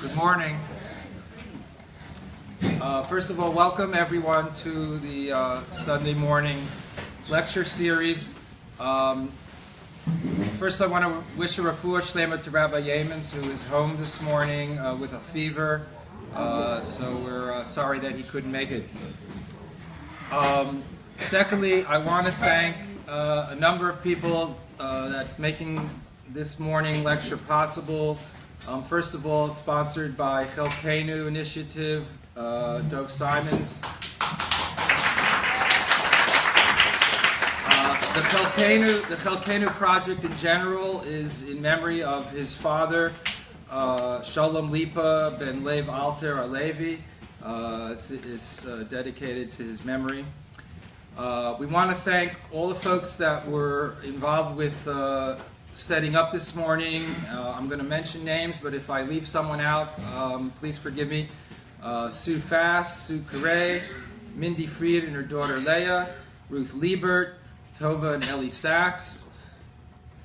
Good morning. First of all, welcome everyone to the Sunday morning lecture series. First, I want to wish a refuah shlema to Rabbi Yemens, who is home this morning with a fever. So we're sorry that he couldn't make it. Secondly, I want to thank a number of people that's making this morning lecture possible. First of all, sponsored by Chelkenu Initiative, Dov Simons. The Chelkenu project in general is in memory of his father, Shalom Lipa ben Lev Alter Alevi. It's dedicated to his memory. We want to thank all the folks that were involved with setting up this morning. I'm going to mention names, but if I leave someone out, please forgive me. Sue Fass, Sue Carey, Mindy Fried and her daughter Leah, Ruth Liebert, Tova and Ellie Sachs.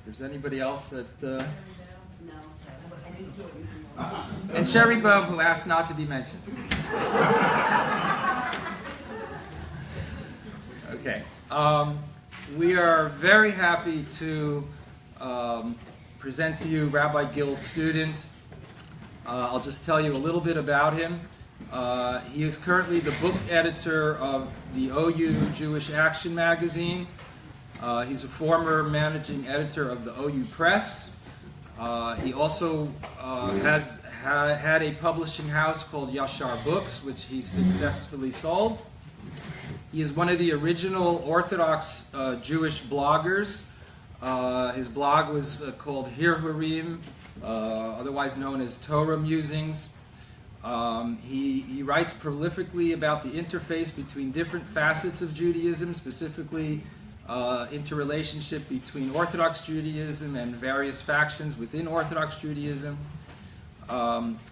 If there's anybody else that... No. And Sherry Bohm, who asked not to be mentioned. Okay. We are very happy to present to you Rabbi Gil's student. I'll just tell you a little bit about him. He is currently the book editor of the OU Jewish Action magazine. He's a former managing editor of the OU Press. He also has had a publishing house called Yashar Books, which he successfully sold. He is one of the original Orthodox Jewish bloggers. His blog was called Hirhurim, otherwise known as Torah Musings. He writes prolifically about the interface between different facets of Judaism, specifically interrelationship between Orthodox Judaism and various factions within Orthodox Judaism.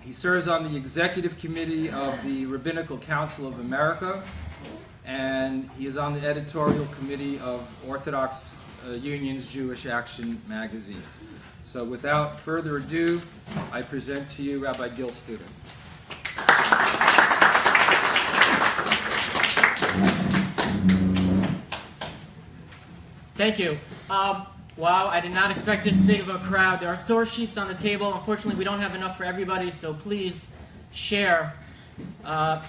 He serves on the executive committee of the Rabbinical Council of America, and he is on the editorial committee of Orthodox Union's Jewish Action magazine. So without further ado, I present to you Rabbi Gil student. Thank you. Wow, I did not expect this big of a crowd. There are source sheets on the table. Unfortunately, we don't have enough for everybody, so please share.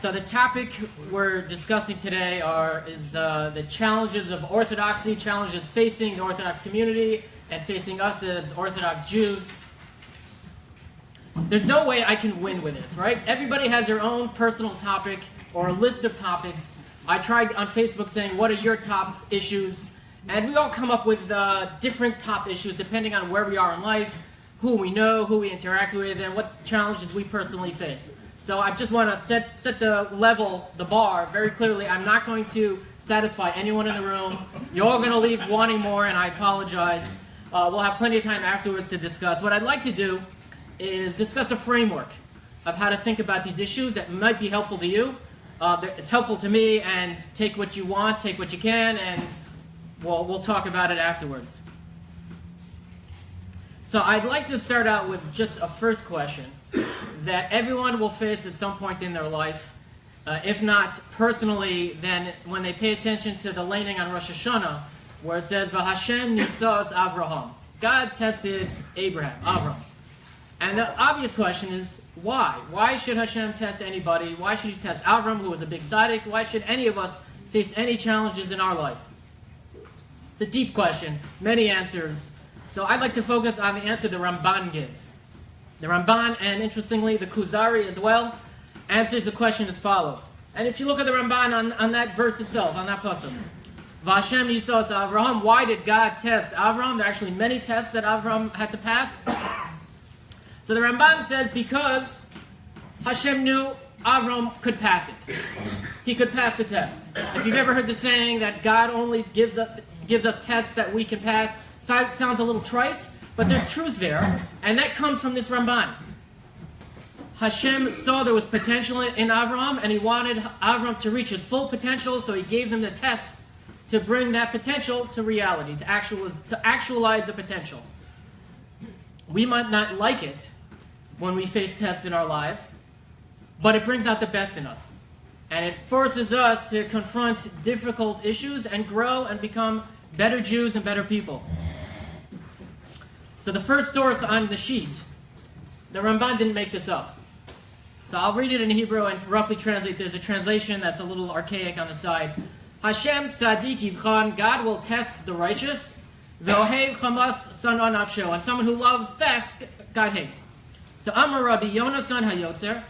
So the topic we're discussing today is the challenges of Orthodoxy, challenges facing the Orthodox community and facing us as Orthodox Jews. There's no way I can win with this, right? Everybody has their own personal topic or a list of topics. I tried on Facebook saying, what are your top issues? And we all come up with different top issues depending on where we are in life, who we know, who we interact with, and what challenges we personally face. So I just want to set the level, the bar, very clearly. I'm not going to satisfy anyone in the room. You're all going to leave wanting more, and I apologize. We'll have plenty of time afterwards to discuss. What I'd like to do is discuss a framework of how to think about these issues that might be helpful to you. It's helpful to me, and take what you want, take what you can, and we'll talk about it afterwards. So I'd like to start out with just a first question that everyone will face at some point in their life. If not personally, then when they pay attention to the laning on Rosh Hashanah, where it says, V'Hashem nisas Avraham. God tested Avram. And the obvious question is, why? Why should Hashem test anybody? Why should he test Avram, who was a big tzaddik? Why should any of us face any challenges in our life? It's a deep question, many answers. So I'd like to focus on the answer the Ramban gives. The Ramban, and interestingly, the Kuzari as well, answers the question as follows. And if you look at the Ramban on that verse itself, on that pasuk, V'Hashem yisas Avraham, why did God test Avram? There are actually many tests that Avram had to pass. So the Ramban says because Hashem knew Avram could pass it. He could pass the test. If you've ever heard the saying that God only gives us tests that we can pass, sounds a little trite, but there's truth there, and that comes from this Ramban. Hashem saw there was potential in Avram, and he wanted Avram to reach his full potential, so he gave them the tests to bring that potential to reality, to actualize the potential. We might not like it, when we face tests in our lives, but it brings out the best in us. And it forces us to confront difficult issues and grow and become better Jews and better people. So the first source on the sheet, the Ramban didn't make this up. So I'll read it in Hebrew and roughly translate. There's a translation that's a little archaic on the side. Hashem tzadik yivchan, God will test the righteous. Ve'ohev chamas san'an nafsho, and someone who loves theft, God hates. So Amar Rabbi Yonasan Hayotzer,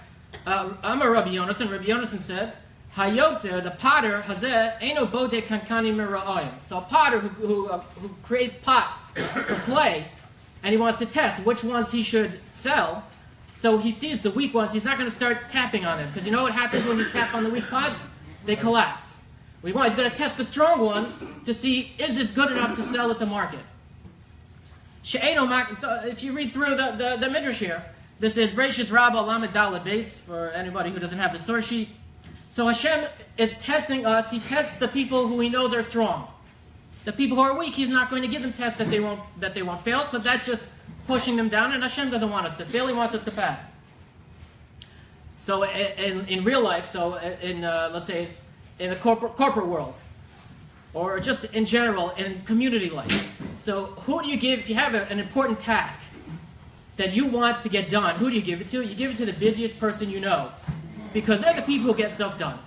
Rabbi Yonasan says, Hayotzer, the potter, hazeh, eino bodek kankani mira'ayim. So a potter who creates pots for clay, and he wants to test which ones he should sell. So he sees the weak ones. He's not going to start tapping on them, because you know what happens when you tap on the weak pots? They collapse. He's going to test the strong ones to see, is this good enough to sell at the market? So if you read through the Midrash here, this is Bereishis Rabbah Lamed Daled Beis, for anybody who doesn't have the source sheet. So Hashem is testing us. He tests the people who he knows are strong. The people who are weak, he's not going to give them tests that they won't fail, because that's just pushing them down, and Hashem doesn't want us to fail. He wants us to pass. So in real life, let's say in the corporate world, or just in general in community life. So who do you give, if you have an important task that you want to get done, who do you give it to? You give it to the busiest person you know, because they're the people who get stuff done.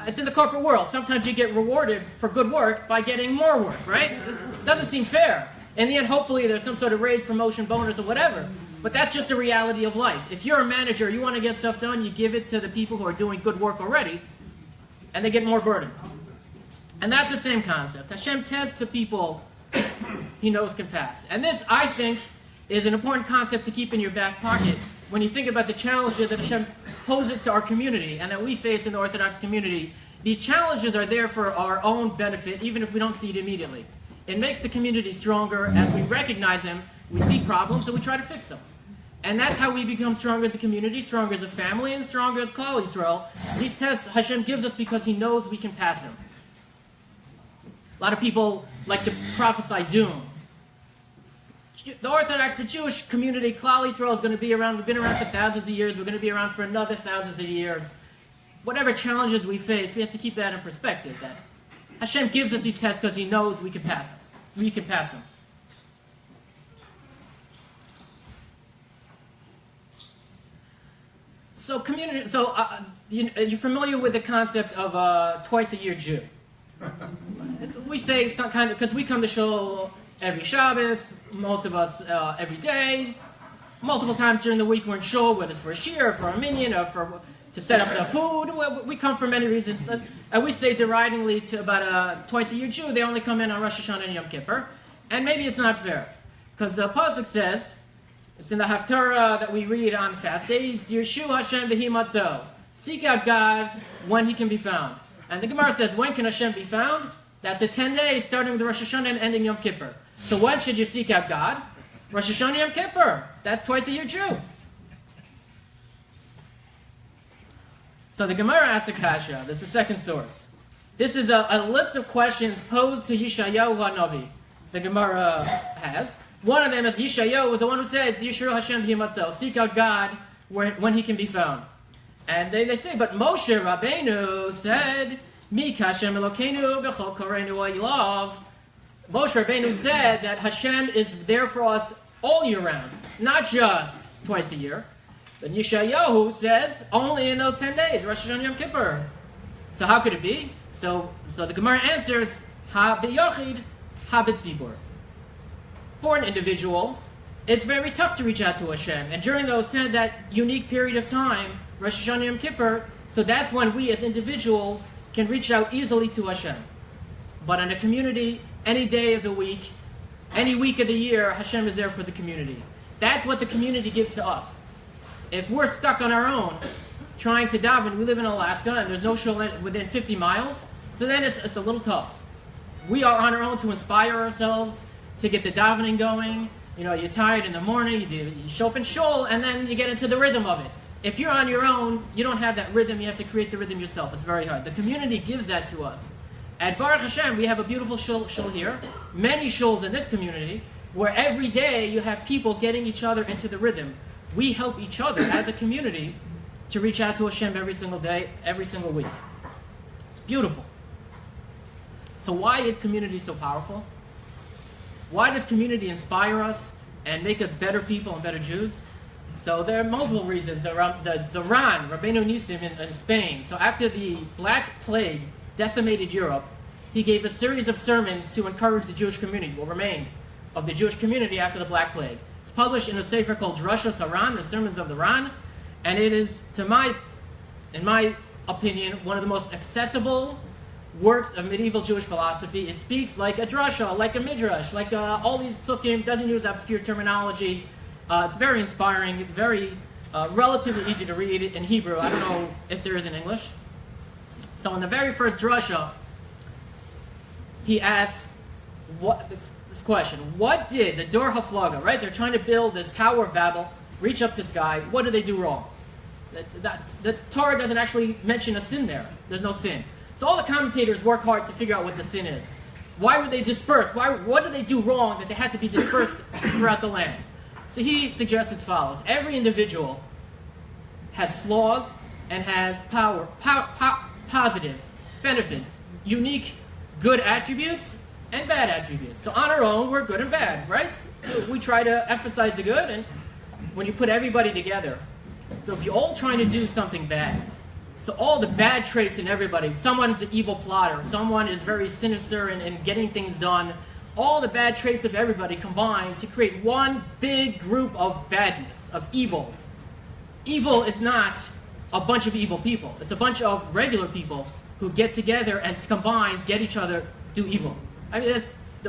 It's in the corporate world. Sometimes you get rewarded for good work by getting more work, right? It doesn't seem fair. In the end, hopefully there's some sort of raise, promotion, bonus, or whatever. But that's just the reality of life. If you're a manager, you want to get stuff done, you give it to the people who are doing good work already, and they get more burden. And that's the same concept. Hashem tests the people he knows can pass. And this, I think, is an important concept to keep in your back pocket when you think about the challenges that Hashem poses to our community and that we face in the Orthodox community. These challenges are there for our own benefit, even if we don't see it immediately. It makes the community stronger as we recognize them, we see problems, and we try to fix them. And that's how we become stronger as a community, stronger as a family, and stronger as Klal Yisrael. These tests Hashem gives us because he knows we can pass them. A lot of people like to prophesy doom. The Orthodox, the Jewish community, Klal Yisrael is going to be around. We've been around for thousands of years. We're going to be around for another thousands of years. Whatever challenges we face, we have to keep that in perspective. That Hashem gives us these tests because he knows we can pass them. We can pass them. So community. So you're familiar with the concept of a twice-a-year Jew. We say some kind of, because we come to shul every Shabbos, most of us every day, multiple times during the week we're in shul, whether it's for a shir, or for a minyan, or to set up the food. We come for many reasons, and we say deridingly to about a twice-a-year Jew, they only come in on Rosh Hashanah and Yom Kippur, and maybe it's not fair, because the pasuk says, it's in the Haftarah that we read on fast days, Dirshu Hashem b'hi matzo, seek out God when he can be found. And the Gemara says, when can Hashem be found? That's the 10 days, starting with Rosh Hashanah and ending Yom Kippur. So when should you seek out God? Rosh Hashanah, Yom Kippur. That's twice-a-year Jew. So the Gemara asks a kasha. This is the second source. This is a list of questions posed to Yeshayahu HaNavi. The Gemara has. One of them is Yeshayahu was the one who said, Yishru Hashem Himatzel, seek out God when he can be found. And they say, but Moshe Rabbeinu said, Mi Kashem Elokeinu b'chol koreinu ha'ilav. Moshe Rabbeinu said that Hashem is there for us all year round, not just twice a year. But Yeshayahu says only in those 10 days, Rosh Hashanah Yom Kippur. So how could it be? So the Gemara answers, Ha b'yochid, ha b'tzibur. For an individual, it's very tough to reach out to Hashem. And during that unique period of time, Rosh Hashanah Yom Kippur, so that's when we as individuals can reach out easily to Hashem. But in a community, any day of the week, any week of the year, Hashem is there for the community. That's what the community gives to us. If we're stuck on our own, trying to daven, we live in Alaska and there's no shul within 50 miles, so then it's a little tough. We are on our own to inspire ourselves, to get the davening going. You know, you're tired in the morning, you show up in shul, and then you get into the rhythm of it. If you're on your own, you don't have that rhythm, you have to create the rhythm yourself. It's very hard. The community gives that to us. At Baruch Hashem, we have a beautiful shul here, many shuls in this community, where every day you have people getting each other into the rhythm. we help each other as a community to reach out to Hashem every single day, every single week. It's beautiful. So why is community so powerful? Why does community inspire us and make us better people and better Jews? So there are multiple reasons. The Ran, Rabbeinu Nisim in Spain, so after the Black Plague decimated Europe, he gave a series of sermons to encourage the Jewish community, what remained of the Jewish community after the Black Plague. It's published in a sefer called Drashos HaRan, the Sermons of the Ran, and it is, in my opinion, one of the most accessible works of medieval Jewish philosophy. It speaks like a drasha, like a midrash, like all these psukim, doesn't use obscure terminology. It's very inspiring, very relatively easy to read in Hebrew. I don't know if there is in English. So in the very first drasha, he asks this question: what did the Dor Haflaga, right? They're trying to build this Tower of Babel, reach up to the sky. What did they do wrong? The Torah doesn't actually mention a sin there. There's no sin. So all the commentators work hard to figure out what the sin is. Why would they disperse? What did they do wrong that they had to be dispersed throughout the land? So he suggests as follows: every individual has flaws and has positives, benefits, unique good attributes and bad attributes. So on our own, we're good and bad, right? We try to emphasize the good, and when you put everybody together, so if you're all trying to do something bad, so all the bad traits in everybody, someone is an evil plotter, someone is very sinister in getting things done, all the bad traits of everybody combine to create one big group of badness, of evil. Evil is not a bunch of evil people. It's a bunch of regular people who get together and combine, get each other, do evil. I mean,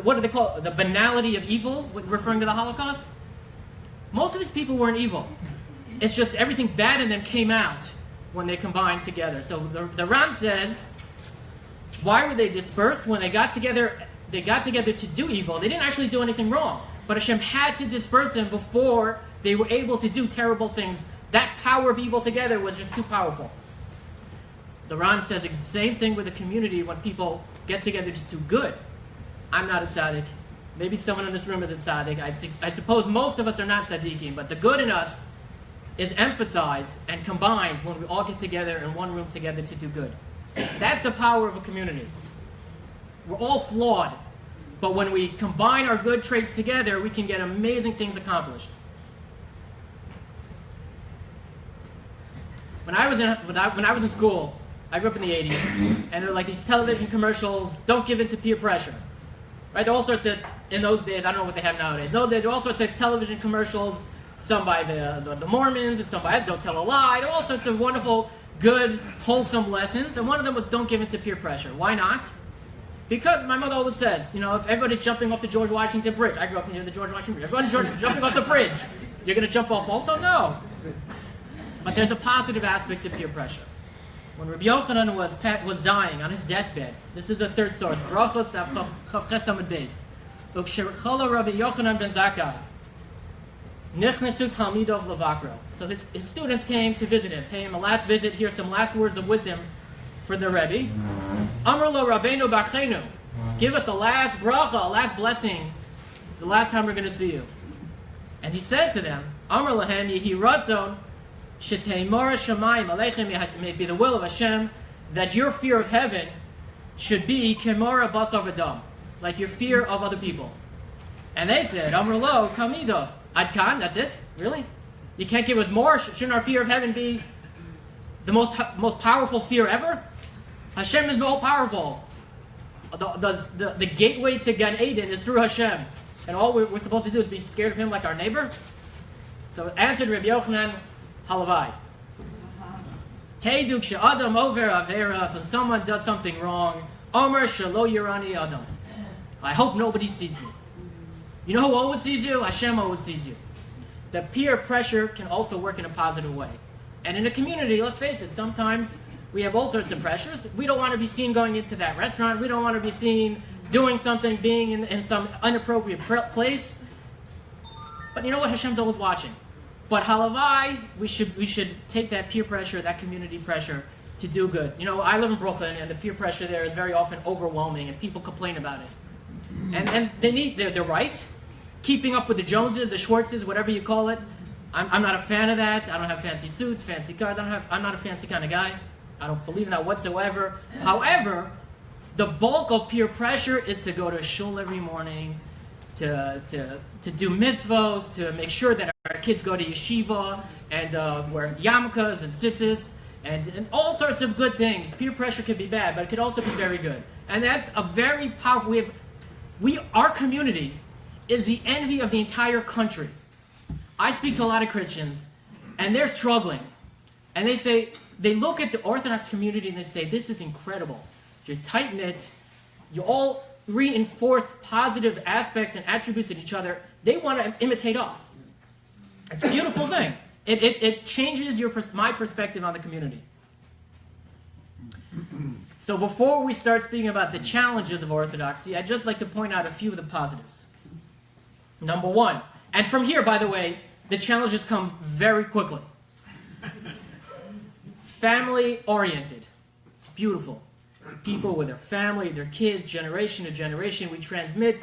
what do they call it? The banality of evil, referring to the Holocaust? Most of these people weren't evil. It's just everything bad in them came out when they combined together. So the Ram says, why were they dispersed? When they got together to do evil. They didn't actually do anything wrong. But Hashem had to disperse them before they were able to do terrible things. That power of evil together was just too powerful. The Ran says the same thing with the community when people get together to do good. I'm not a tzaddik. Maybe someone in this room is a tzaddik. I suppose most of us are not tzaddikim, but the good in us is emphasized and combined when we all get together in one room together to do good. That's the power of a community. We're all flawed, but when we combine our good traits together, we can get amazing things accomplished. When I was in school, I grew up in the 80s, and there were like these television commercials, don't give in to peer pressure. Right? There were all sorts of, in those days, I don't know what they have nowadays. No, there were all sorts of television commercials, some by the Mormons, and some by Don't Tell a Lie. There were all sorts of wonderful, good, wholesome lessons, and one of them was don't give in to peer pressure. Why not? Because my mother always says, if everybody's jumping off the George Washington Bridge, I grew up near the George Washington Bridge, everybody's jumping off the bridge, you're going to jump off also? No. But there's a positive aspect to peer pressure. When Rabbi Yochanan was dying on his deathbed, this is the third source, Brachos Chavches Amud Beis. Ukshirchala Rabbi Yochanan ben Zakkai, Nichnesu Talmidov Levakro. So his students came to visit him, pay him a last visit, hear some last words of wisdom for the Rebbe. Amar lo Rabbeinu Barchenu, give us a last bracha, a last blessing, the last time we're going to see you. And he said to them, Amar lahem yehi ratzon, Shetei Shamayim Aleichem, may be the will of Hashem that your fear of heaven should be Kemora Basar V'Dam, like your fear of other people. And they said, Amr Lo Talmidov, Adkan, that's it? Really? You can't give us more? Shouldn't our fear of heaven be the most powerful fear ever? Hashem is all powerful. The gateway to Gan Eden is through Hashem, and all we're supposed to do is be scared of him like our neighbor. So answered Rabbi Yochanan, Halavai. Teiduk she'adam over avera, when someone does something wrong, Omer shelo yirani adam. I hope nobody sees me. You know who always sees you? Hashem always sees you. The peer pressure can also work in a positive way. And in a community, let's face it, sometimes we have all sorts of pressures. We don't want to be seen going into that restaurant. We don't want to be seen doing something, being in some inappropriate place. But you know what? Hashem's always watching. But halavai, we should take that peer pressure, that community pressure, to do good. I live in Brooklyn, and the peer pressure there is very often overwhelming, and people complain about it. And they're right. Keeping up with the Joneses, the Schwartzes, whatever you call it, I'm not a fan of that. I don't have fancy suits, fancy cars. I'm not a fancy kind of guy. I don't believe in that whatsoever. However, the bulk of peer pressure is to go to shul every morning, to do mitzvos, to make sure that our kids go to yeshiva, and wear yarmulkes and tzitzis, and all sorts of good things. Peer pressure can be bad, but it could also be very good. And that's a very powerful, our community is the envy of the entire country. I speak to a lot of Christians, and they're struggling. And they look at the Orthodox community and they say, this is incredible. You're tight-knit. You all reinforce positive aspects and attributes in each other. They want to imitate us. It's a beautiful thing. It changes my perspective on the community. So before we start speaking about the challenges of Orthodoxy, I'd just like to point out a few of the positives. Number one, and from here, by the way, the challenges come very quickly. Family-oriented. Beautiful. People with their family, their kids, generation to generation. We transmit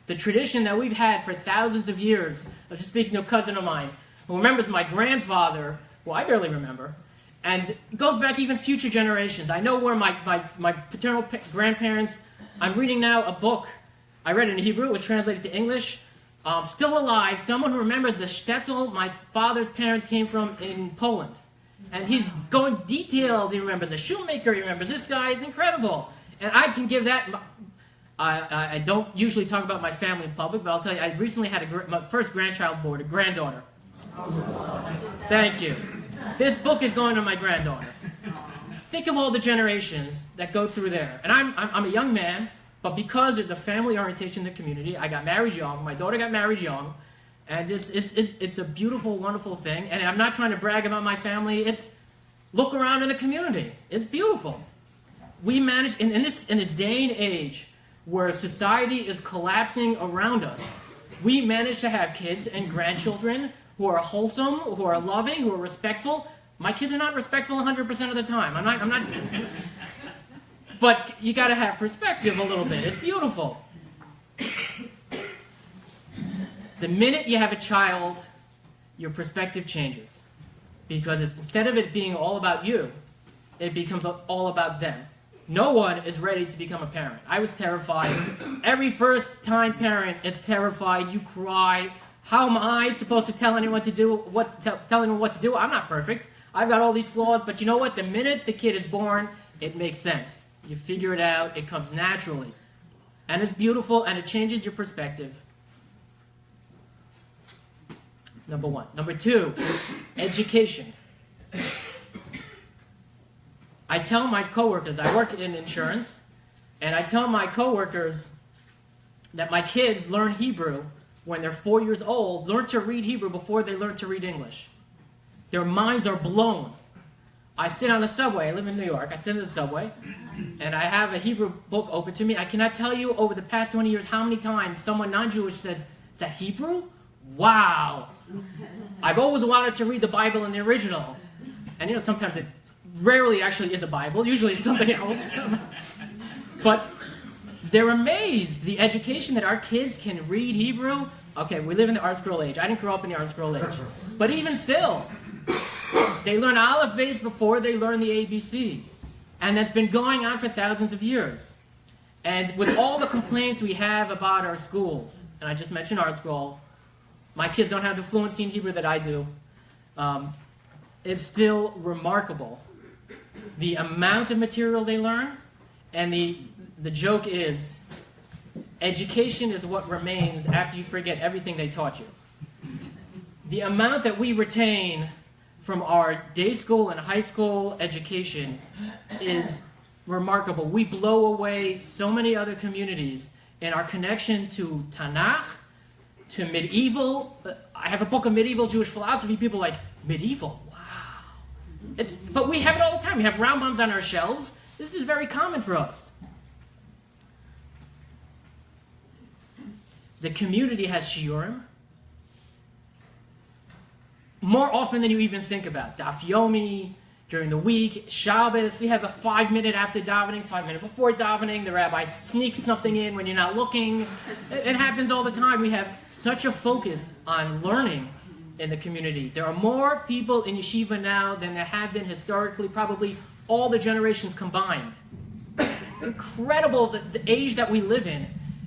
the tradition that we've had for thousands of years. I was just speaking to a cousin of mine who remembers my grandfather, who I barely remember, and it goes back even future generations. I know where my paternal grandparents, I'm reading now a book. I read it in Hebrew, it was translated to English. Still alive, someone who remembers the shtetl my father's parents came from in Poland. And he's going detailed. He remembers the shoemaker. He remembers this guy. It's incredible. And I can give that. I don't usually talk about my family in public, but I'll tell you, I recently had my first grandchild born, a granddaughter. Thank you. This book is going to my granddaughter. Think of all the generations that go through there. And I'm a young man, but because there's a family orientation in the community, I got married young. My daughter got married young. And it's a beautiful, wonderful thing. And I'm not trying to brag about my family. It's look around in the community. It's beautiful. We manage in this day and age where society is collapsing around us. We manage to have kids and grandchildren who are wholesome, who are loving, who are respectful. My kids are not respectful 100% of the time. I'm not. But you got to have perspective a little bit. It's beautiful. The minute you have a child, your perspective changes. Because instead of it being all about you, it becomes all about them. No one is ready to become a parent. I was terrified. Every first-time parent is terrified. You cry. How am I supposed to tell anyone tell anyone what to do? I'm not perfect. I've got all these flaws. But you know what? The minute the kid is born, it makes sense. You figure it out. It comes naturally. And it's beautiful, and it changes your perspective. Number one. Number two, education. I tell my coworkers, I work in insurance, and I tell my coworkers that my kids learn Hebrew when they're 4 years old, learn to read Hebrew before they learn to read English. Their minds are blown. I sit on the subway, I live in New York, I sit in the subway, and I have a Hebrew book open to me. I cannot tell you over the past 20 years how many times someone non-Jewish says, is that Hebrew? Wow. I've always wanted to read the Bible in the original. And sometimes it rarely actually is a Bible. Usually it's something else. But they're amazed. The education that our kids can read Hebrew. Okay, we live in the Art Scroll age. I didn't grow up in the Art Scroll age. But even still, they learn Aleph Beis before they learn the ABC. And that's been going on for thousands of years. And with all the complaints we have about our schools, and I just mentioned Art Scroll, my kids don't have the fluency in Hebrew that I do. It's still remarkable. The amount of material they learn, and the joke is, education is what remains after you forget everything they taught you. The amount that we retain from our day school and high school education is remarkable. We blow away so many other communities in our connection to Tanakh, to medieval. I have a book of medieval Jewish philosophy. People are like, medieval? Wow. But we have it all the time. We have Rambams on our shelves. This is very common for us. The community has shiurim more often than you even think about. Daf Yomi, during the week, Shabbos, we have a 5-minute after davening, 5 minutes before davening. The rabbi sneaks something in when you're not looking. It happens all the time. We have such a focus on learning in the community. There are more people in yeshiva now than there have been historically, probably all the generations combined. It's incredible the age that we live in.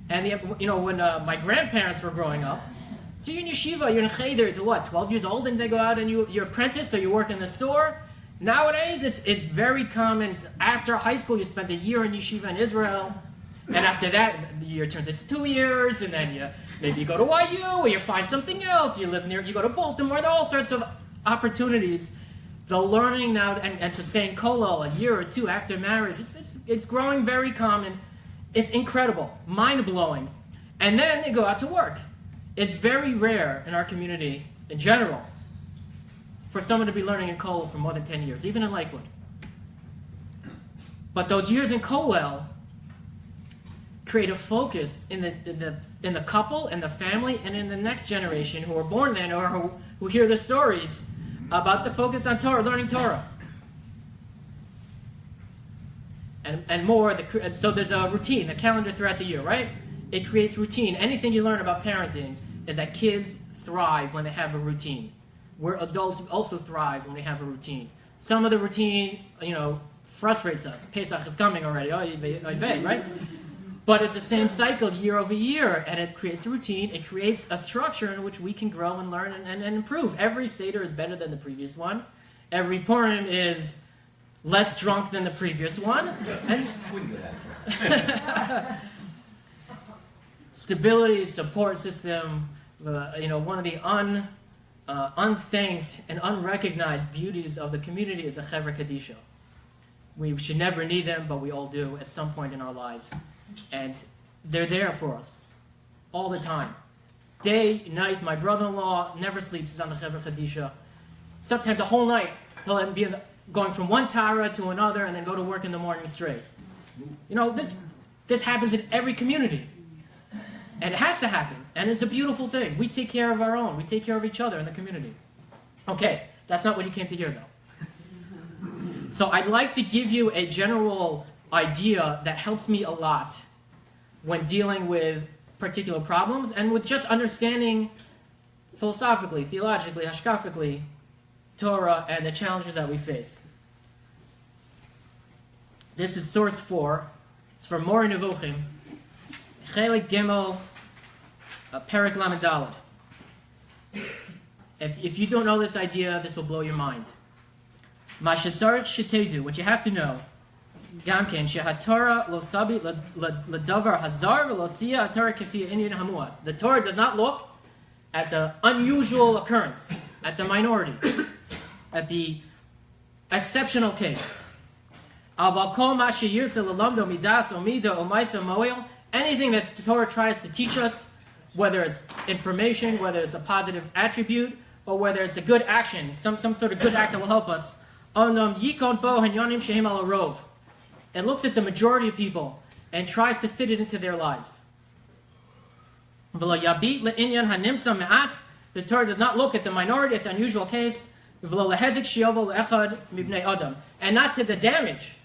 And when my grandparents were growing up, so you're in yeshiva, you're in cheder to what, 12 years old, and they go out and you're apprenticed or you work in the store. Nowadays, it's very common. After high school, you spend a year in yeshiva in Israel, and after that, the year turns into 2 years, and then maybe you go to YU, or you find something else. You live near, you go to Baltimore. There are all sorts of opportunities. The learning now and to stay in kollel a year or two after marriage, it's growing very common. It's incredible, mind-blowing. And then they go out to work. It's very rare in our community, in general, for someone to be learning in kollel for more than 10 years, even in Lakewood. But those years in kollel create a focus in the couple, in the family, and in the next generation who are born then or who hear the stories about the focus on Torah, learning Torah. And more, so there's a routine, a calendar throughout the year, right? It creates routine. Anything you learn about parenting is that kids thrive when they have a routine. Where adults also thrive when they have a routine. Some of the routine, frustrates us. Pesach is coming already, right? But it's the same cycle year over year, and it creates a routine. It creates a structure in which we can grow and learn and improve. Every Seder is better than the previous one. Every Purim is less drunk than the previous one. And stability, support system, one of the unthanked and unrecognized beauties of the community is the Chevra Kadisha. We should never need them, but we all do at some point in our lives. And they're there for us all the time. Day, night, my brother-in-law never sleeps. He's on the Chevra Kadisha. Sometimes the whole night, he'll be going from one Tara to another and then go to work in the morning straight. This happens in every community. And it has to happen. And it's a beautiful thing. We take care of our own. We take care of each other in the community. Okay, that's not what you came to hear, though. So I'd like to give you a general idea that helps me a lot when dealing with particular problems and with just understanding philosophically, theologically, hashkafically, Torah and the challenges that we face. This is source 4. It's from Mori Nevuchim. Chelik Gimel, Perek Lamed Daled. If you don't know this idea, this will blow your mind. Ma shetzarich shetedu, what you have to know, Gamken shehatorah lo sabi ledavar hazar v'lo siya hatorah kefi inyan hamuat. The Torah does not look at the unusual occurrence, at the minority, at the exceptional case. Aval kol ma sheyirtze lelamdo midas o mida o maisa moel. Anything that the Torah tries to teach us, whether it's information, whether it's a positive attribute, or whether it's a good action, some sort of good act that will help us. It looks at the majority of people and tries to fit it into their lives. The Torah does not look at the minority, at the unusual case, and not to the damage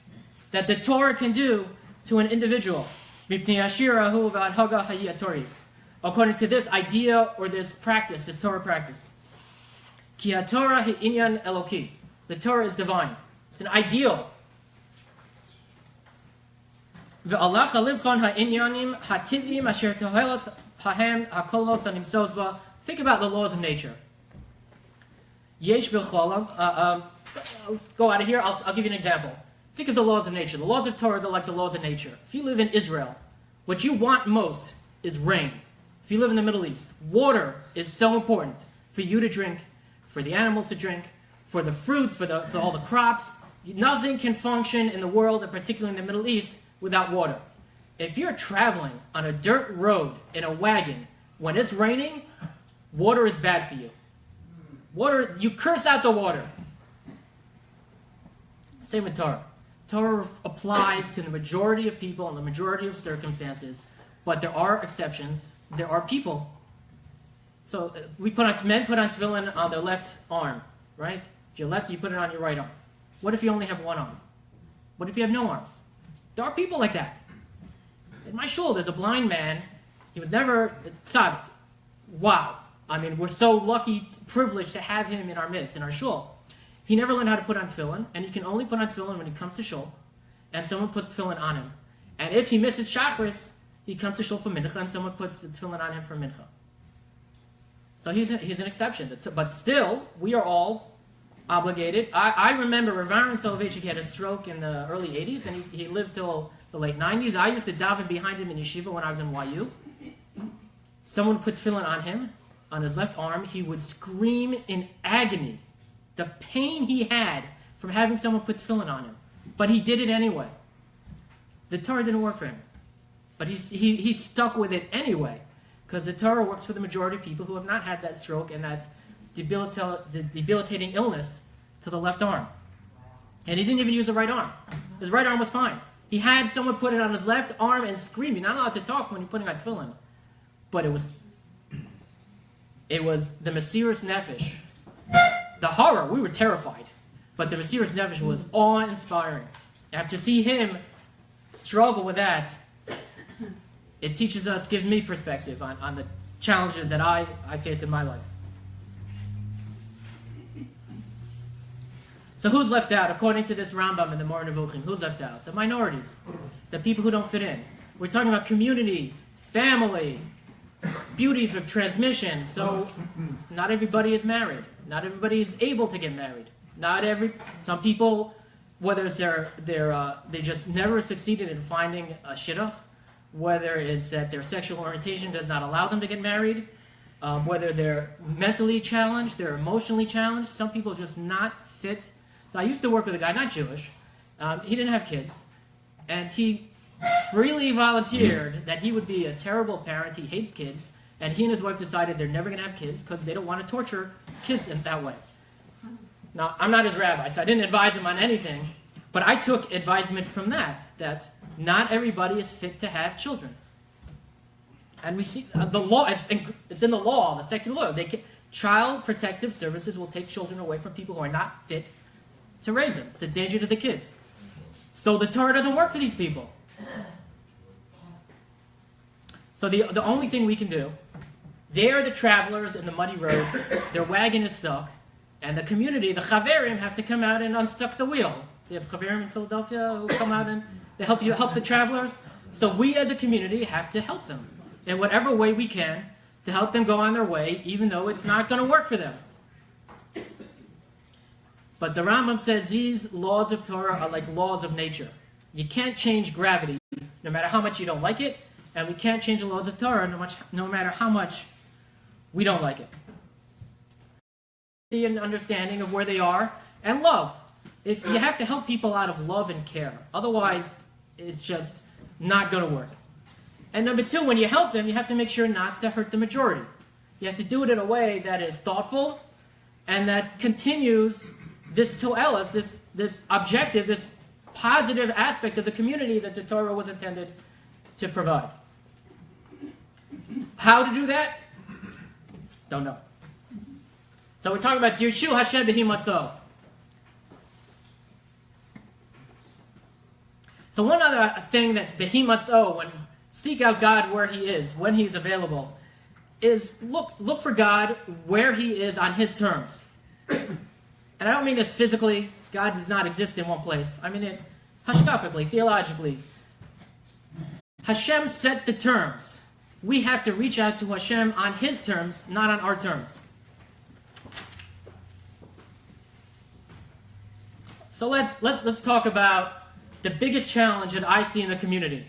that the Torah can do to an individual. According to this idea or this practice, this Torah practice. The Torah is divine. It's an ideal. Think about the laws of nature. Let's go out of here. I'll give you an example. Think of the laws of nature. The laws of Torah, they're like the laws of nature. If you live in Israel, what you want most is rain. If you live in the Middle East, water is so important for you to drink, for the animals to drink, for the fruits, for all the crops. Nothing can function in the world, and particularly in the Middle East, without water. If you're traveling on a dirt road in a wagon when it's raining, water is bad for you. Water, you curse out the water. Same with Torah. Torah applies to the majority of people in the majority of circumstances, but there are exceptions. There are people. So men put on tefillin on their left arm, right? If you're lefty, you put it on your right arm. What if you only have one arm? What if you have no arms? There are people like that. In my shul, there's a blind man. He was never tzaddik. Wow. I mean, we're so lucky, privileged to have him in our midst, in our shul. He never learned how to put on tefillin, and he can only put on tefillin when he comes to shul, and someone puts tefillin on him. And if he misses Shacharis, he comes to shul for mincha, and someone puts the tefillin on him for mincha. So he's an exception. But still, we are all obligated. I remember Rav Aaron Soloveitchik had a stroke in the early 80s, and he lived till the late 90s. I used to daven behind him in yeshiva when I was in YU. Someone would put tefillin on him, on his left arm. He would scream in agony. The pain he had from having someone put tefillin on him. But he did it anyway. The Torah didn't work for him. But he stuck with it anyway. Because the Torah works for the majority of people who have not had that stroke and that debilitating illness to the left arm. And he didn't even use the right arm. His right arm was fine. He had someone put it on his left arm and scream. You're not allowed to talk when you're putting on tefillin. But it was the Mesiras Nefesh. The horror, we were terrified. But the Mesiras Nefesh was awe-inspiring. After see him struggle with that, it teaches us, gives me perspective on the challenges that I face in my life. So who's left out? According to this Rambam in the Moreh Nevuchim, who's left out? The minorities. The people who don't fit in. We're talking about community, family, beauty of transmission. So not everybody is married. Not everybody is able to get married. Some people, whether it's they just never succeeded in finding a shidduch, whether it's that their sexual orientation does not allow them to get married, whether they're mentally challenged, they're emotionally challenged. Some people just not fit. So I used to work with a guy, not Jewish. He didn't have kids. And he freely volunteered that he would be a terrible parent. He hates kids. And he and his wife decided they're never going to have kids because they don't want to torture kids in that way. Now, I'm not his rabbi, so I didn't advise him on anything. But I took advisement from that not everybody is fit to have children. And we see the law, it's in the law, the secular law. Child protective services will take children away from people who are not fit to raise them. It's a danger to the kids. So the Torah doesn't work for these people. So the only thing we can do, they're the travelers in the muddy road, their wagon is stuck, and the community, the chaverim, have to come out and unstuck the wheel. They have chaverim in Philadelphia who come out and they help the travelers. So we as a community have to help them in whatever way we can to help them go on their way, even though it's not going to work for them. But the Rambam says these laws of Torah are like laws of nature. You can't change gravity, no matter how much you don't like it, and we can't change the laws of Torah no matter how much we don't like it. An understanding of where they are, and love. If you have to help people out of love and care, otherwise it's just not going to work. And number two, when you help them, you have to make sure not to hurt the majority. You have to do it in a way that is thoughtful and that continues this toelis, this objective, this positive aspect of the community that the Torah was intended to provide. How to do that? Don't know. So we're talking about Dirshu Hashem Behimatzo. So one other thing that Behimatzo, when seek out God where He is, when He's available, is look for God where He is on His terms. And I don't mean this physically. God does not exist in one place. I mean it hashkafically, theologically. Hashem set the terms. We have to reach out to Hashem on His terms, not on our terms. So let's talk about the biggest challenge that I see in the community.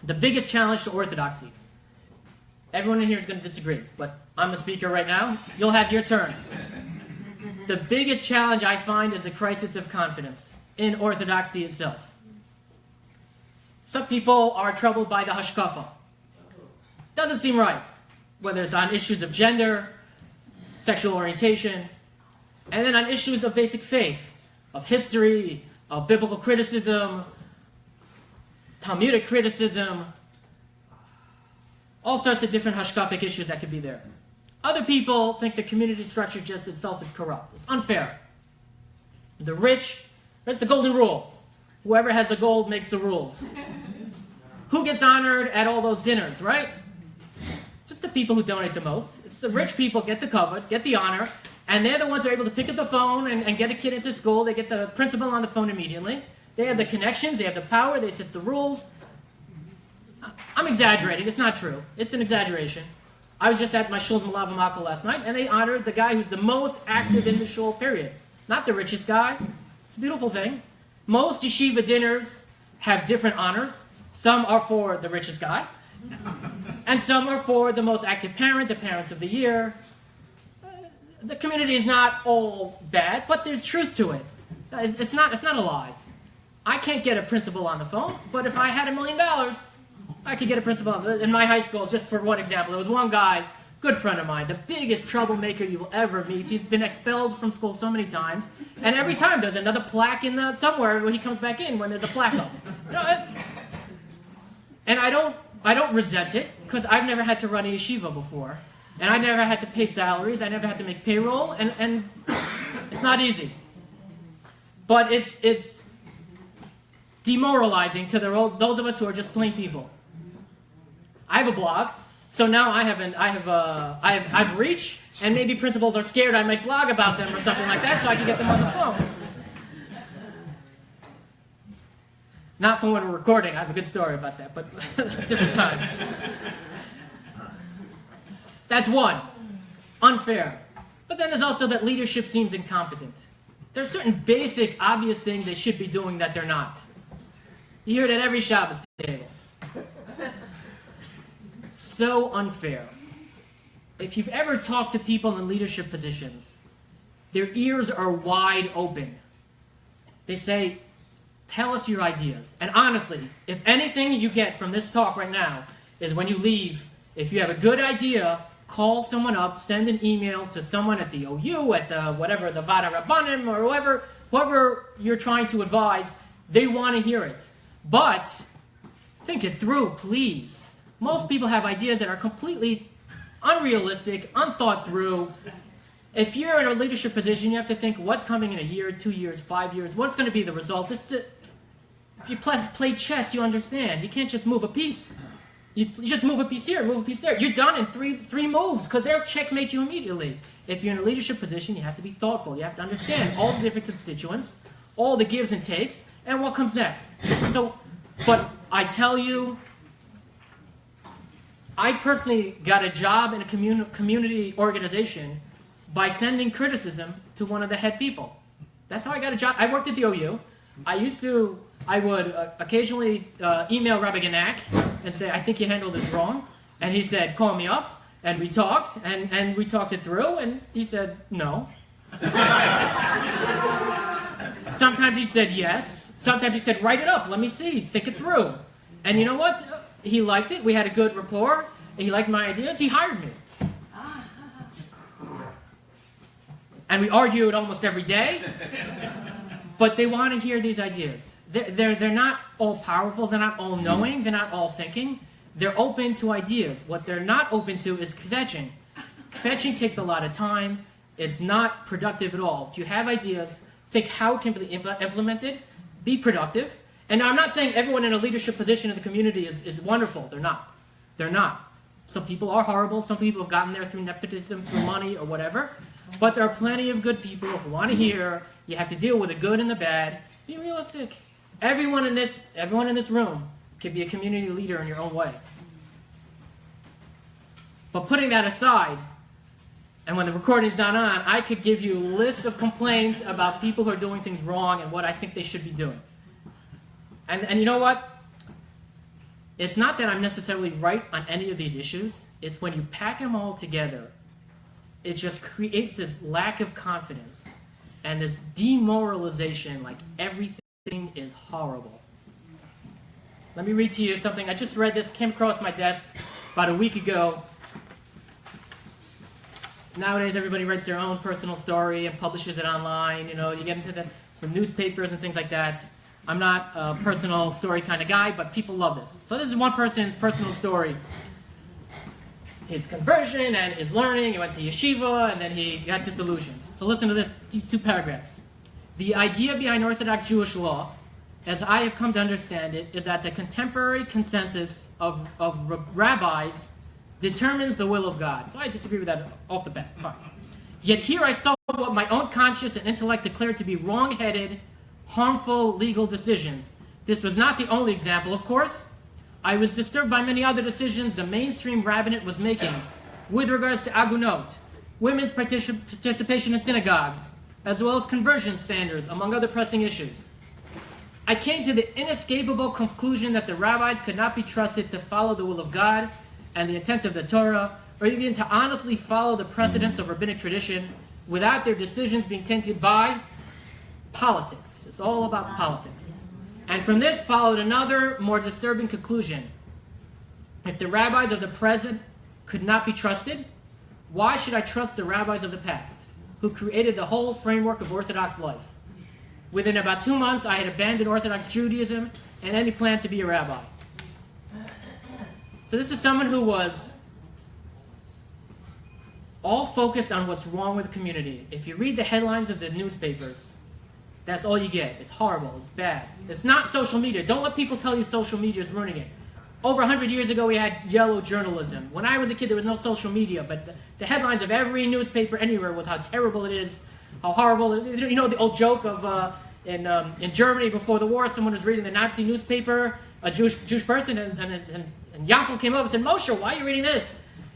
The biggest challenge to Orthodoxy. Everyone in here is going to disagree, but I'm the speaker right now. You'll have your turn. The biggest challenge I find is the crisis of confidence in Orthodoxy itself. Some people are troubled by the hashkafa. Doesn't seem right, whether it's on issues of gender, sexual orientation, and then on issues of basic faith, of history, of biblical criticism, Talmudic criticism, all sorts of different hashkafic issues that could be there. Other people think the community structure just itself is corrupt. It's unfair. The rich, that's the golden rule. Whoever has the gold makes the rules. Who gets honored at all those dinners, right? Just the people who donate the most. The rich people get the covet, get the honor, and they're the ones who are able to pick up the phone and get a kid into school. They get the principal on the phone immediately. They have the connections, they have the power, they set the rules. I'm exaggerating, it's not true. It's an exaggeration. I was just at my Shul's Malav Malka last night, and they honored the guy who's the most active in the shul, period. Not the richest guy. It's a beautiful thing. Most yeshiva dinners have different honors. Some are for the richest guy, and some are for the most active parent, the parents of the year. The community is not all bad, but there's truth to it. It's not a lie. I can't get a principal on the phone, but if I had $1 million, I could get a principal. In my high school, just for one example, there was one guy, good friend of mine, the biggest troublemaker you will ever meet. He's been expelled from school so many times, and every time there's another plaque in somewhere when he comes back in when there's a plaque up. And I don't resent it, because I've never had to run a yeshiva before, and I never had to pay salaries, I never had to make payroll, and it's not easy. But it's demoralizing to those of us who are just plain people. I have a blog, so now I have reach, and maybe principals are scared I might blog about them or something like that, so I can get them on the phone. Not from when we're recording. I have a good story about that, but different time. That's one. Unfair. But then there's also that leadership seems incompetent. There's certain basic, obvious things they should be doing that they're not. You hear it at every Shabbos table. So unfair. If you've ever talked to people in leadership positions, their ears are wide open. They say, tell us your ideas. And honestly, if anything you get from this talk right now is when you leave, if you have a good idea, call someone up, send an email to someone at the OU, at the whatever, the Vada Rabbanim, or whoever you're trying to advise, they want to hear it. But think it through, please. Most people have ideas that are completely unrealistic, unthought through. If you're in a leadership position, you have to think, what's coming in a year, 2 years, 5 years? What's going to be the result? If you play chess, you understand. You can't just move a piece. You just move a piece here, move a piece there. You're done in three moves because they'll checkmate you immediately. If you're in a leadership position, you have to be thoughtful. You have to understand all the different constituents, all the gives and takes, and what comes next. But I tell you, I personally got a job in a community organization by sending criticism to one of the head people. That's how I got a job. I worked at the OU. I would occasionally email Rabbi Ganak and say, I think you handled this wrong. And he said, call me up. And we talked, and we talked it through, and he said, no. Sometimes he said yes. Sometimes he said, write it up, let me see, think it through. And you know what? He liked it. We had a good rapport. He liked my ideas. He hired me. And we argued almost every day. But they want to hear these ideas. They're not all powerful. They're not all knowing. They're not all thinking. They're open to ideas. What they're not open to is kvetching. Kvetching takes a lot of time. It's not productive at all. If you have ideas, think how it can be implemented. Be productive. And now I'm not saying everyone in a leadership position in the community is wonderful. They're not. They're not. Some people are horrible. Some people have gotten there through nepotism, through money, or whatever. But there are plenty of good people who want to hear. You have to deal with the good and the bad. Be realistic. Everyone in this room can be a community leader in your own way. But putting that aside, and when the recording's not on, I could give you a list of complaints about people who are doing things wrong and what I think they should be doing. And you know what? It's not that I'm necessarily right on any of these issues. It's when you pack them all together, it just creates this lack of confidence and this demoralization, like everything is horrible. Let me read to you something. I just read this, came across my desk about a week ago. Nowadays, everybody writes their own personal story and publishes it online. You know, you get into the newspapers and things like that. I'm not a personal story kind of guy, but people love this. So this is one person's personal story. His conversion and his learning. He went to yeshiva, and then he got disillusioned. So listen to these 2 paragraphs. The idea behind Orthodox Jewish law, as I have come to understand it, is that the contemporary consensus of rabbis determines the will of God. So I disagree with that off the bat. Fine. Yet here I saw what my own conscience and intellect declared to be wrong-headed, harmful legal decisions. This was not the only example, of course. I was disturbed by many other decisions the mainstream rabbinate was making with regards to agunot, women's participation in synagogues, as well as conversion standards, among other pressing issues. I came to the inescapable conclusion that the rabbis could not be trusted to follow the will of God and the intent of the Torah, or even to honestly follow the precedents of rabbinic tradition without their decisions being tainted by politics. It's all about politics. And from this followed another, more disturbing conclusion. If the rabbis of the present could not be trusted, why should I trust the rabbis of the past, who created the whole framework of Orthodox life? Within about 2 months, I had abandoned Orthodox Judaism and any plan to be a rabbi. So this is someone who was all focused on what's wrong with the community. If you read the headlines of the newspapers, that's all you get. It's horrible. It's bad. It's not social media. Don't let people tell you social media is ruining it. Over 100 years ago, we had yellow journalism. When I was a kid, there was no social media, but the headlines of every newspaper anywhere was how terrible it is, how horrible it is. You know the old joke of in Germany before the war, someone was reading the Nazi newspaper, a Jewish person, and Yankel came over and said, Moshe, why are you reading this?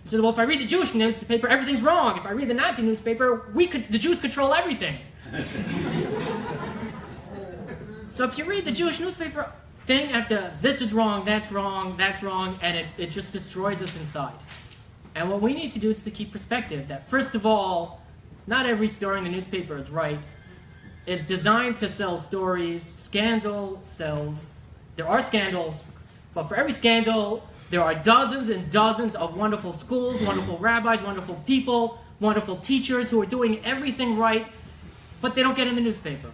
He said, well, if I read the Jewish newspaper, everything's wrong. If I read the Nazi newspaper, the Jews control everything. So if you read the Jewish newspaper, thing after this is wrong, that's wrong, and it just destroys us inside. And what we need to do is to keep perspective that, first of all, not every story in the newspaper is right. It's designed to sell stories. Scandal sells. There are scandals, but for every scandal, there are dozens and dozens of wonderful schools, wonderful rabbis, wonderful people, wonderful teachers who are doing everything right, but they don't get in the newspaper.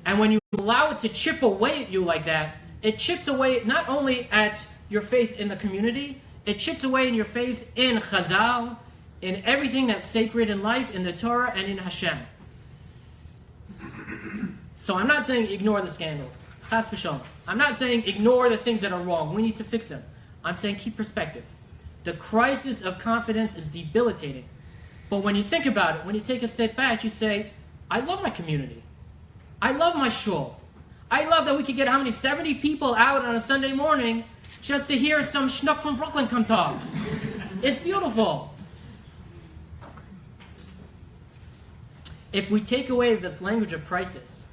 And when you allow it to chip away at you like that, it chips away not only at your faith in the community, it chips away in your faith in Chazal, in everything that's sacred in life, in the Torah, and in Hashem. So I'm not saying ignore the scandals. Chas v'shalom. I'm not saying ignore the things that are wrong. We need to fix them. I'm saying keep perspective. The crisis of confidence is debilitating. But when you think about it, when you take a step back, you say, I love my community. I love my shul. I love that we could get 70 people out on a Sunday morning just to hear some schnook from Brooklyn come talk. It's beautiful. If we take away this language of crisis,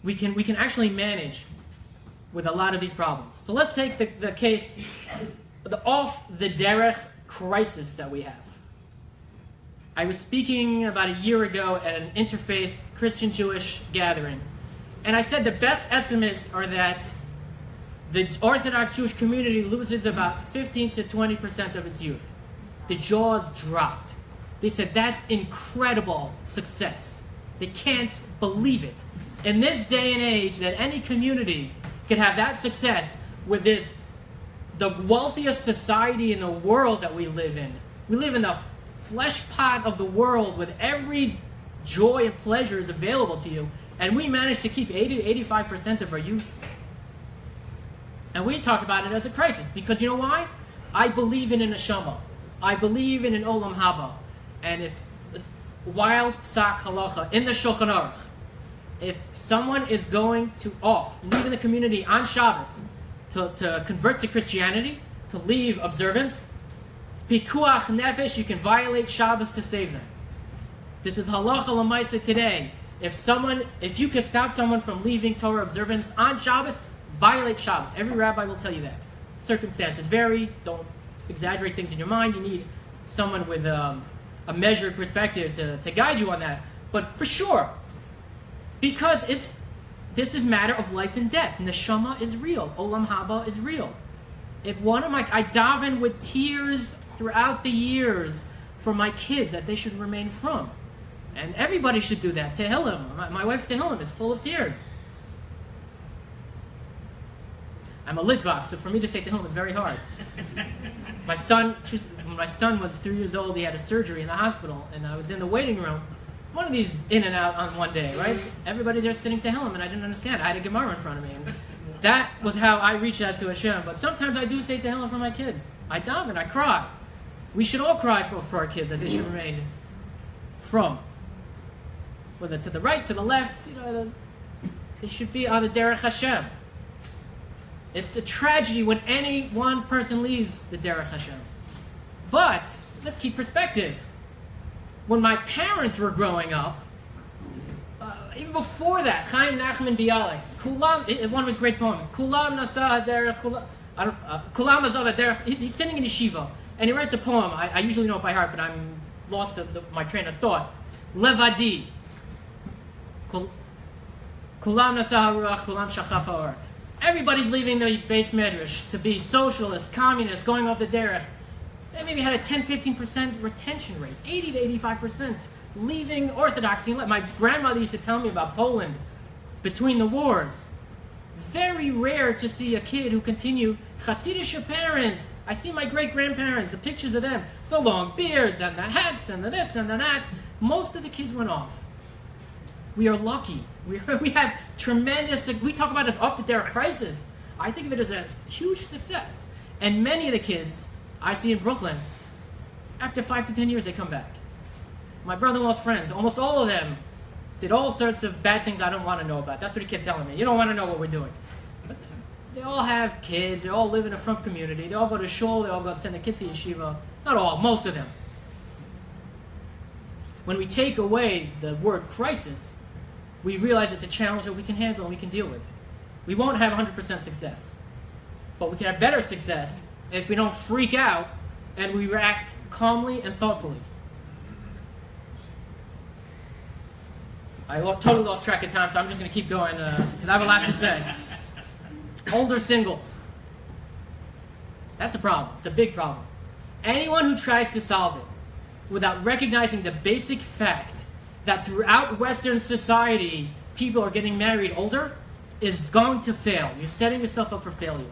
we can actually manage with a lot of these problems. So let's take the case, the off the derech crisis that we have. I was speaking about a year ago at an interfaith Christian-Jewish gathering, and I said the best estimates are that the Orthodox Jewish community loses about 15 to 20% of its youth. The jaws dropped. They said that's incredible success. They can't believe it. In this day and age, that any community could have that success with the wealthiest society in the world that we live in. We live in the flesh pot of the world with every joy and pleasure is available to you, and we managed to keep 80 to 85% of our youth. And we talk about it as a crisis, because you know why? I believe in an neshama. I believe in an olam haba. And if wild psak halacha in the Shulchan Aruch, if someone is going to leaving the community on Shabbos to convert to Christianity, to leave observance, pikuach nefesh, you can violate Shabbos to save them. This is halacha l'maisa today. If you can stop someone from leaving Torah observance on Shabbos, violate Shabbos. Every rabbi will tell you that. Circumstances vary. Don't exaggerate things in your mind. You need someone with a measured perspective to guide you on that. But for sure, because this is matter of life and death. Neshama is real. Olam haba is real. If I daven with tears throughout the years for my kids that they should remain from. And everybody should do that. Tehillim. My wife's Tehillim is full of tears. I'm a Litvak, so for me to say Tehillim is very hard. My son was 3 years old. He had a surgery in the hospital, and I was in the waiting room. One of these in and out on one day, right? Everybody's there sitting Tehillim, and I didn't understand. I had a Gemara in front of me. And That was how I reached out to Hashem. But sometimes I do say Tehillim for my kids. I daven, I cry. We should all cry for our kids that they should remain from. Whether to the right, to the left, they should be on the Derech Hashem. It's a tragedy when any one person leaves the Derech Hashem. But let's keep perspective. When my parents were growing up, even before that, Chaim Nachman Bialik, one of his great poems, Kulam Nasa Derech, Kulam Nasa Derech. He's sitting in yeshiva, and he writes a poem. I usually know it by heart, but I'm lost my train of thought. Levadi. Kulam Nasa Haruach, Kulam Shachaf Ha'or. Everybody's leaving the base medrash to be socialist, communist, going off the derech. They maybe had a 10-15% retention rate, 80 to 85% leaving Orthodoxy. My grandmother used to tell me about Poland between the wars. Very rare to see a kid who continue Hasidic parents. I see my great-grandparents, the pictures of them, the long beards and the hats and the this and the that. Most of the kids went off. We are lucky. We have tremendous, we talk about this off the derech crisis. I think of it as a huge success. And many of the kids I see in Brooklyn, after 5 to 10 years, they come back. My brother-in-law's friends, almost all of them, did all sorts of bad things I don't want to know about. That's what he kept telling me. You don't want to know what we're doing. But they all have kids. They all live in a front community. They all go to shul. They all go send their kids to yeshiva. Not all, most of them. When we take away the word crisis, we realize it's a challenge that we can handle and we can deal with. We won't have 100% success. But we can have better success if we don't freak out and we react calmly and thoughtfully. I totally lost track of time, so I'm just going to keep going because I have a lot to say. Older singles. That's a problem. It's a big problem. Anyone who tries to solve it without recognizing the basic fact that throughout Western society, people are getting married older, is going to fail. You're setting yourself up for failure.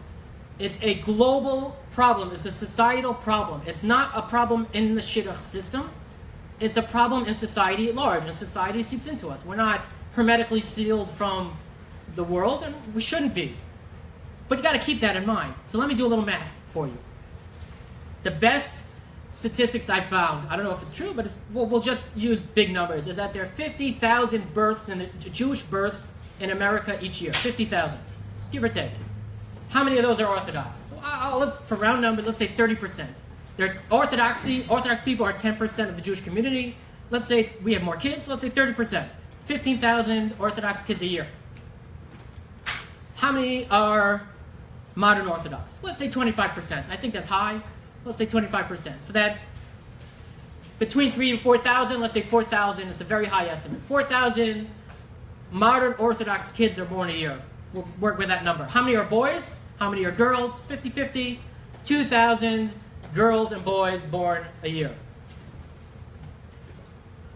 It's a global problem. It's a societal problem. It's not a problem in the shidduch system. It's a problem in society at large, and society seeps into us. We're not hermetically sealed from the world, and we shouldn't be. But you got to keep that in mind. So let me do a little math for you. The best statistics I found, I don't know if it's true, but we'll just use big numbers, is that there are 50,000 births, Jewish births in America each year. 50,000, give or take. How many of those are Orthodox? For round numbers, let's say 30%. Orthodox people are 10% of the Jewish community. Let's say we have more kids, let's say 30%. 15,000 Orthodox kids a year. How many are modern Orthodox? Let's say 25%. I think that's high. Let's say 25%. So that's between 3,000 and 4,000. Let's say 4,000 is a very high estimate. 4,000 modern Orthodox kids are born a year. We'll work with that number. How many are boys? How many are girls? 50-50. 2,000 girls and boys born a year.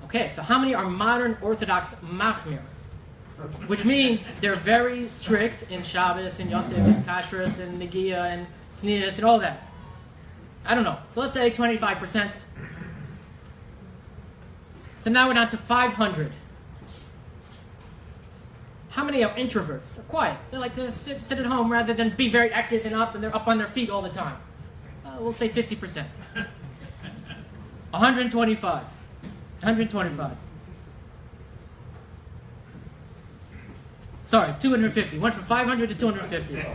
Okay, so how many are modern Orthodox machmir? Which means they're very strict in Shabbos and Yom Tov and Kashrus and Negiah and Tznius and all that. I don't know. So let's say 25%. So now we're down to 500. How many are introverts? They're quiet. They like to sit at home rather than be very active and they're up on their feet all the time. We'll say 50%. 125. 125. Sorry, 250. Went from 500 to 250.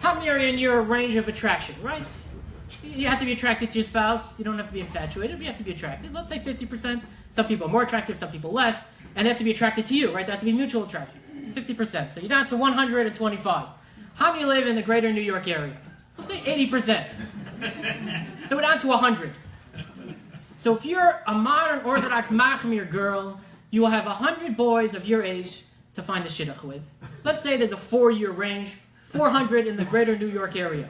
How many are in your range of attraction, right? You have to be attracted to your spouse. You don't have to be infatuated, but you have to be attracted. Let's say 50%. Some people are more attractive, some people less. And they have to be attracted to you, right? There has to be mutual attraction. 50%. So you're down to 125. How many live in the greater New York area? Let's say 80%. So we're down to 100. So if you're a modern Orthodox machmir girl, you will have 100 boys of your age to find a shidduch with. Let's say there's a 4-year range, 400 in the greater New York area.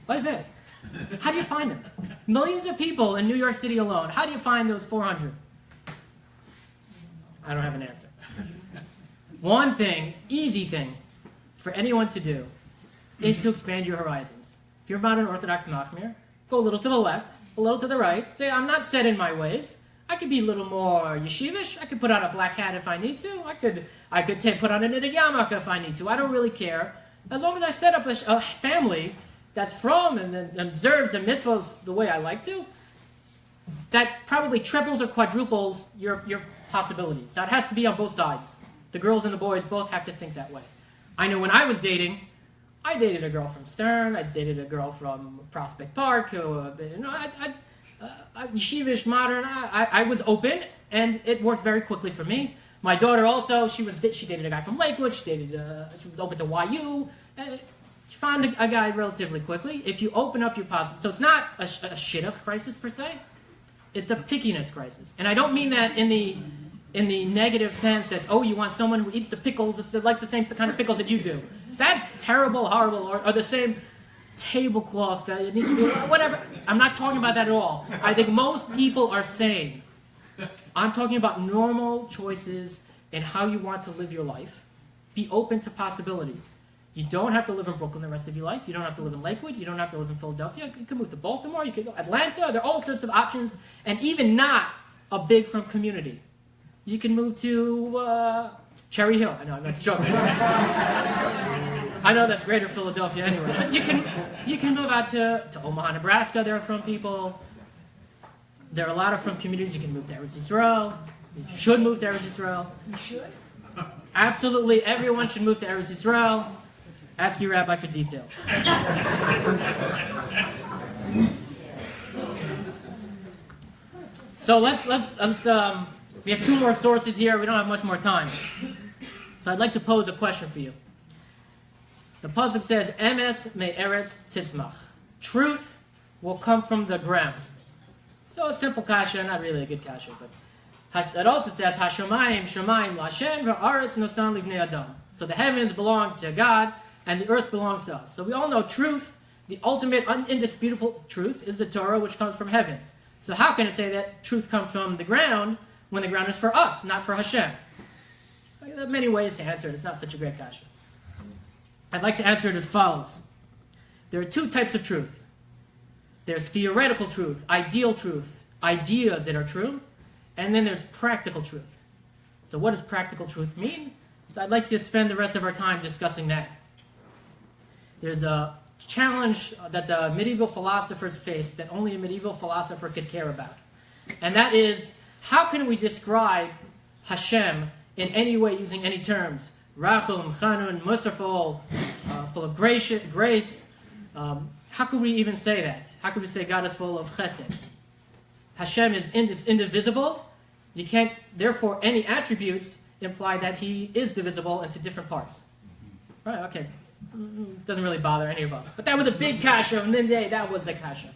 How do you find them? Millions of people in New York City alone. How do you find those 400? I don't have an answer. One thing, easy thing, for anyone to do is to expand your horizons. If If you're modern Orthodox machmir, go a little to the left, a little to the right. Say, I'm not set in my ways. I could be a little more yeshivish. I could put on a black hat if I need to. I could put on a knitted yarmulke if I need to. I don't really care. As long as I set up a family that's from and observes the mitzvahs the way I like to, that probably triples or quadruples your possibilities. Now, it has to be on both sides. The girls and the boys both have to think that way. I know when I was dating, I dated a girl from Stern. I dated a girl from Prospect Park. Yeshivish, modern. I was open, and it worked very quickly for me. My daughter also, she dated a guy from Lakewood. She was open to YU. And she found a guy relatively quickly. If you open up your possibilities, so it's not a shidduch crisis per se. It's a pickiness crisis, and I don't mean that in the negative sense that you want someone who eats the pickles that likes the same kind of pickles that you do. That's terrible, horrible, or the same tablecloth that it needs to be, whatever. I'm not talking about that at all. I think most people are sane. I'm talking about normal choices and how you want to live your life. Be open to possibilities. You don't have to live in Brooklyn the rest of your life. You don't have to live in Lakewood. You don't have to live in Philadelphia. You can move to Baltimore. You can go to Atlanta. There are all sorts of options, and even not a big from community. You can move to Cherry Hill. I know, I'm not joking. I know that's Greater Philadelphia anyway. But you can move out to Omaha, Nebraska. There are from people. There are a lot of from communities. You can move to Eretz Yisrael. You should move to Eretz Yisrael. You should? Absolutely, everyone should move to Eretz Yisrael. Ask your rabbi for details. So let's we have two more sources here. We don't have much more time. So I'd like to pose a question for you. The pasuk says, "Emes me'eretz titzmach." Truth will come from the ground. So a simple kasha, not really a good kasha, but it also says, "Hashamayim shamayim la'Hashem v'aretz nosan livnei adam." So the heavens belong to God, and the earth belongs to us. So we all know truth, the ultimate, indisputable truth, is the Torah, which comes from heaven. So how can it say that truth comes from the ground when the ground is for us, not for Hashem? There are many ways to answer it. It's not such a great kasha. I'd like to answer it as follows. There are two types of truth. There's theoretical truth, ideal truth, ideas that are true, and then there's practical truth. So what does practical truth mean? So I'd like to spend the rest of our time discussing that. There's a challenge that the medieval philosophers faced that only a medieval philosopher could care about. And that is, how can we describe Hashem in any way using any terms? Rachum, Chanun, Merciful, full of grace. How could we even say that? How could we say God is full of chesed? Hashem is indivisible. You can't, therefore, any attributes imply that he is divisible into different parts. Right, okay. Doesn't really bother any of us. But that was a big kasha, and then that was a kasha.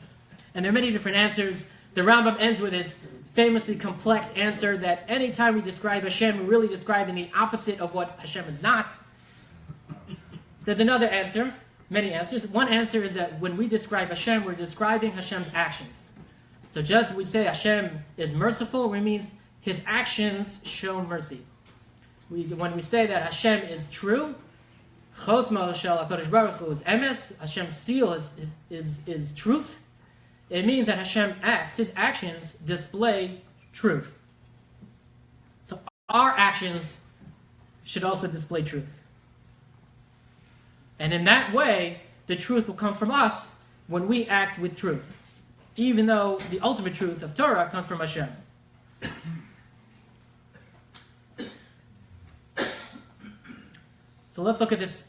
And there are many different answers. The Rambam ends with his famously complex answer that anytime we describe Hashem, we're really describing the opposite of what Hashem is not. There's another answer, many answers. One answer is that when we describe Hashem, we're describing Hashem's actions. So just we say Hashem is merciful, it means his actions show mercy. When we say that Hashem is true, Chosma shel HaKadosh Baruch Hu is emes, Hashem's seal is truth. It means that Hashem acts, his actions display truth. So our actions should also display truth. And in that way, the truth will come from us when we act with truth, even though the ultimate truth of Torah comes from Hashem. So let's look at this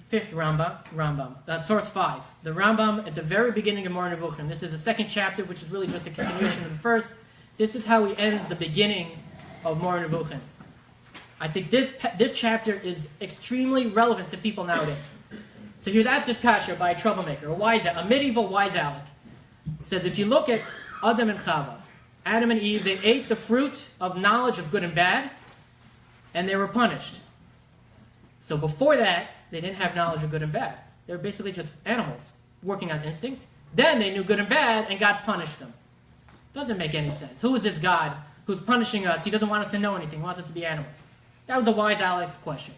fifth Rambam, source 5. The Rambam at the very beginning of Moreh Nevuchim. This is the second chapter, which is really just a continuation of the first. This is how he ends the beginning of Moreh Nevuchim. I think this chapter is extremely relevant to people nowadays. So he was asked this kasha by a troublemaker, a medieval wise aleck. It says, if you look at Adam and Chava, Adam and Eve, they ate the fruit of knowledge of good and bad, and they were punished. So before that, they didn't have knowledge of good and bad. They were basically just animals working on instinct. Then they knew good and bad, and God punished them. Doesn't make any sense. Who is this God who's punishing us? He doesn't want us to know anything. He wants us to be animals. That was a wise Alex's question.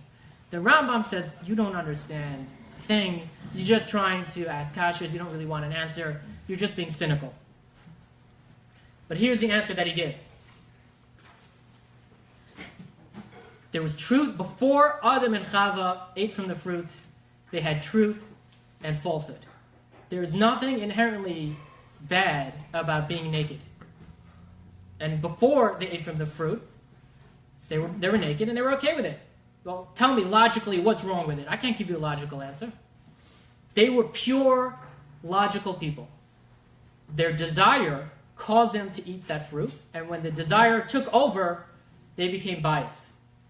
The Rambam says, you don't understand a thing. You're just trying to ask kashas. You don't really want an answer. You're just being cynical. But here's the answer that he gives. There was truth. Before Adam and Chava ate from the fruit, they had truth and falsehood. There is nothing inherently bad about being naked. And before they ate from the fruit, they were naked and they were okay with it. Well, tell me logically what's wrong with it. I can't give you a logical answer. They were pure, logical people. Their desire caused them to eat that fruit, and when the desire took over, they became biased.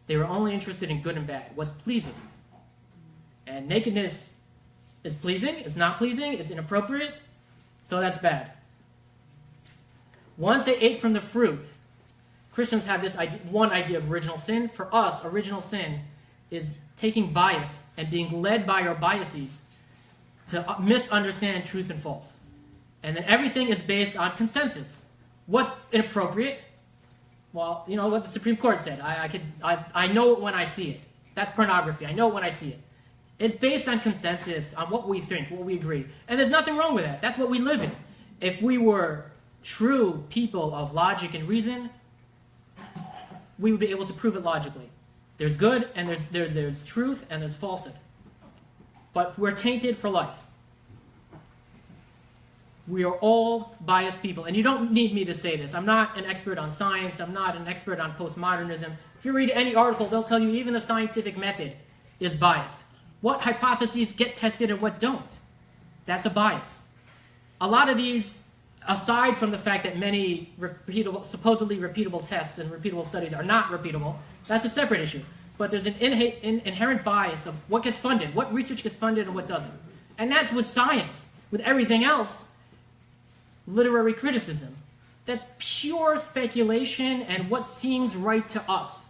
They were only interested in good and bad, what's pleasing. And nakedness is pleasing, it's not pleasing, it's inappropriate, so that's bad. Once they ate from the fruit, Christians have this one idea of original sin. For us, original sin is taking bias and being led by our biases to misunderstand truth and false. And then everything is based on consensus. What's inappropriate? Well, you know what the Supreme Court said. I know it when I see it. That's pornography. I know it when I see it. It's based on consensus, on what we think, what we agree. And there's nothing wrong with that. That's what we live in. If we were true people of logic and reason, we would be able to prove it logically. There's good, and there's truth, and there's falsehood. But we're tainted for life. We are all biased people. And you don't need me to say this. I'm not an expert on science. I'm not an expert on postmodernism. If you read any article, they'll tell you even the scientific method is biased. What hypotheses get tested and what don't? That's a bias. A lot of these, aside from the fact that many supposedly repeatable tests and repeatable studies are not repeatable, that's a separate issue. But there's an inherent bias of what gets funded, what research gets funded and what doesn't. And that's with science. With everything else, literary criticism. That's pure speculation and what seems right to us.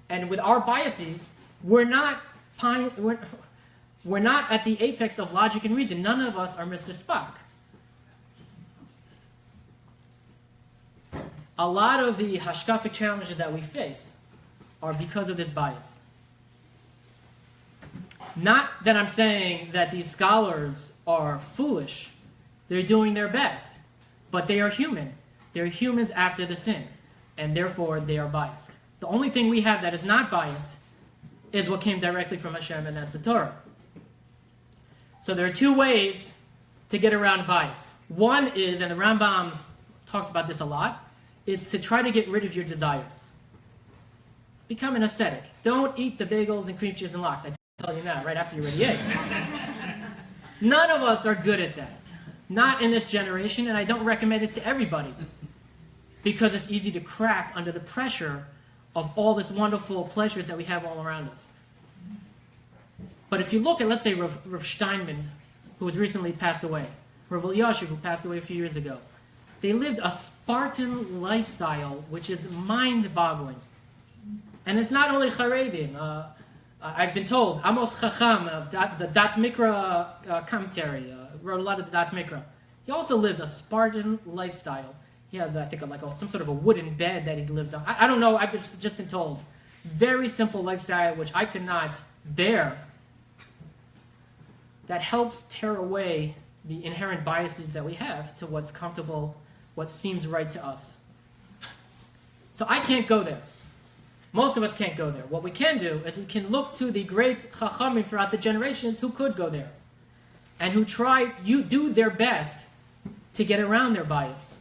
And with our biases, we're not at the apex of logic and reason. None of us are Mr. Spock. A lot of the hashkafic challenges that we face are because of this bias. Not that I'm saying that these scholars are foolish. They're doing their best. But they are human. They're humans after the sin. And therefore, they are biased. The only thing we have that is not biased is what came directly from Hashem, and that's the Torah. So there are two ways to get around bias. One is, and the Rambam talks about this a lot, is to try to get rid of your desires. Become an ascetic. Don't eat the bagels and cream cheese and lox. I tell you now, right after you already ate. None of us are good at that. Not in this generation, and I don't recommend it to everybody. Because it's easy to crack under the pressure of all this wonderful pleasures that we have all around us. But if you look at, let's say, Rav Steinman, who has recently passed away, Rav Elyashiv, who passed away a few years ago, they lived a Spartan lifestyle, which is mind-boggling. And it's not only Charedim. I've been told, Amos Chacham, the Dat Mikra commentary, wrote a lot of the Dat Mikra. He also lives a Spartan lifestyle. He has, I think, some sort of a wooden bed that he lives on. I don't know, I've just been told. Very simple lifestyle, which I could not bear. That helps tear away the inherent biases that we have to what's comfortable, what seems right to us. So I can't go there. Most of us can't go there. What we can do is we can look to the great Chachamim throughout the generations who could go there. And who do their best to get around their bias.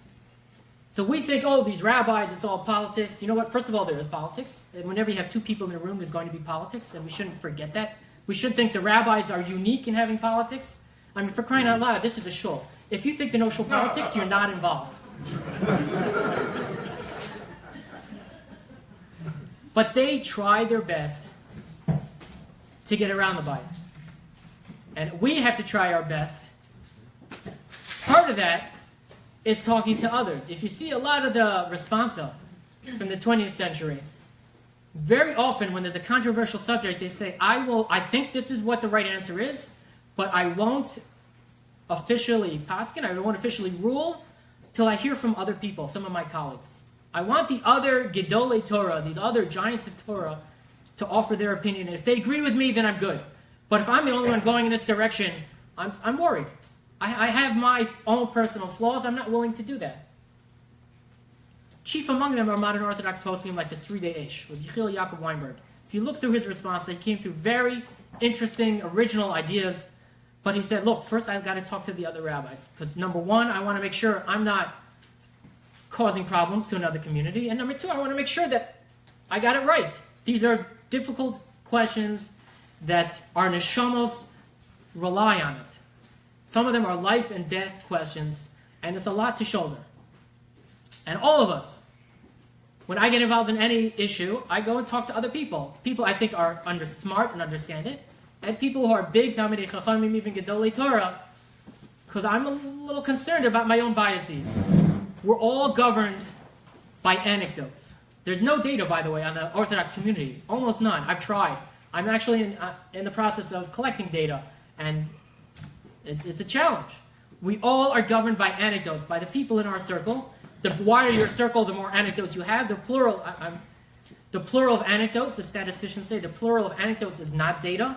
So we think, oh, these rabbis, it's all politics. You know what? First of all, there is politics. And whenever you have two people in a room, there's going to be politics. And we shouldn't forget that. We should think the rabbis are unique in having politics. I mean, for crying out loud, this is a shul. If you think there's no shul politics, you're not involved. But they try their best to get around the bias. And we have to try our best. Part of that is talking to others. If you see a lot of the responsa from the 20th century, very often when there's a controversial subject, they say, I think this is what the right answer is, but I won't officially paskin, I won't officially rule till I hear from other people, some of my colleagues. I want the other Gedolei Torah, these other giants of Torah, to offer their opinion. And if they agree with me, then I'm good. But if I'm the only one going in this direction, I'm worried. I have my own personal flaws. I'm not willing to do that. Chief among them are modern Orthodox posting like the 3-Day Ish with Yechiel Yaakov Weinberg. If you look through his response, he came through very interesting, original ideas. But he said, look, first I've got to talk to the other rabbis. Because number one, I want to make sure I'm not causing problems to another community. And number two, I want to make sure that I got it right. These are difficult questions that our neshamos rely on it. Some of them are life and death questions, and it's a lot to shoulder. And all of us, when I get involved in any issue, I go and talk to other people. People I think are smart and understand it, and people who are big Talmidei Chachamim, even Gedolei Torah, because I'm a little concerned about my own biases. We're all governed by anecdotes. There's no data, by the way, on the Orthodox community. Almost none. I've tried. I'm actually in the process of collecting data, and it's a challenge. We all are governed by anecdotes, by the people in our circle. The wider your circle, the more anecdotes you have. The plural of anecdotes, the statisticians say, the plural of anecdotes is not data.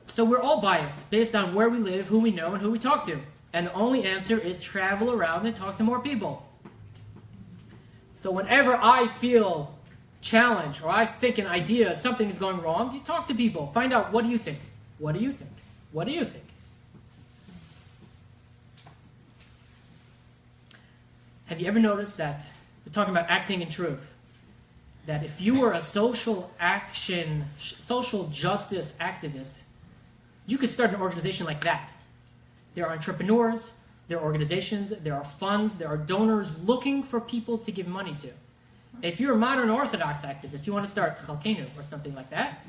So we're all biased based on where we live, who we know, and who we talk to. And the only answer is travel around and talk to more people. So whenever I feel challenged or I think an idea, something is going wrong, you talk to people. Find out, what do you think? What do you think? What do you think? Have you ever noticed that we're talking about acting in truth? That if you were a social justice activist, you could start an organization like that. There are entrepreneurs, there are organizations, there are funds, there are donors looking for people to give money to. If you're a modern Orthodox activist, you want to start Chalkenu or something like that,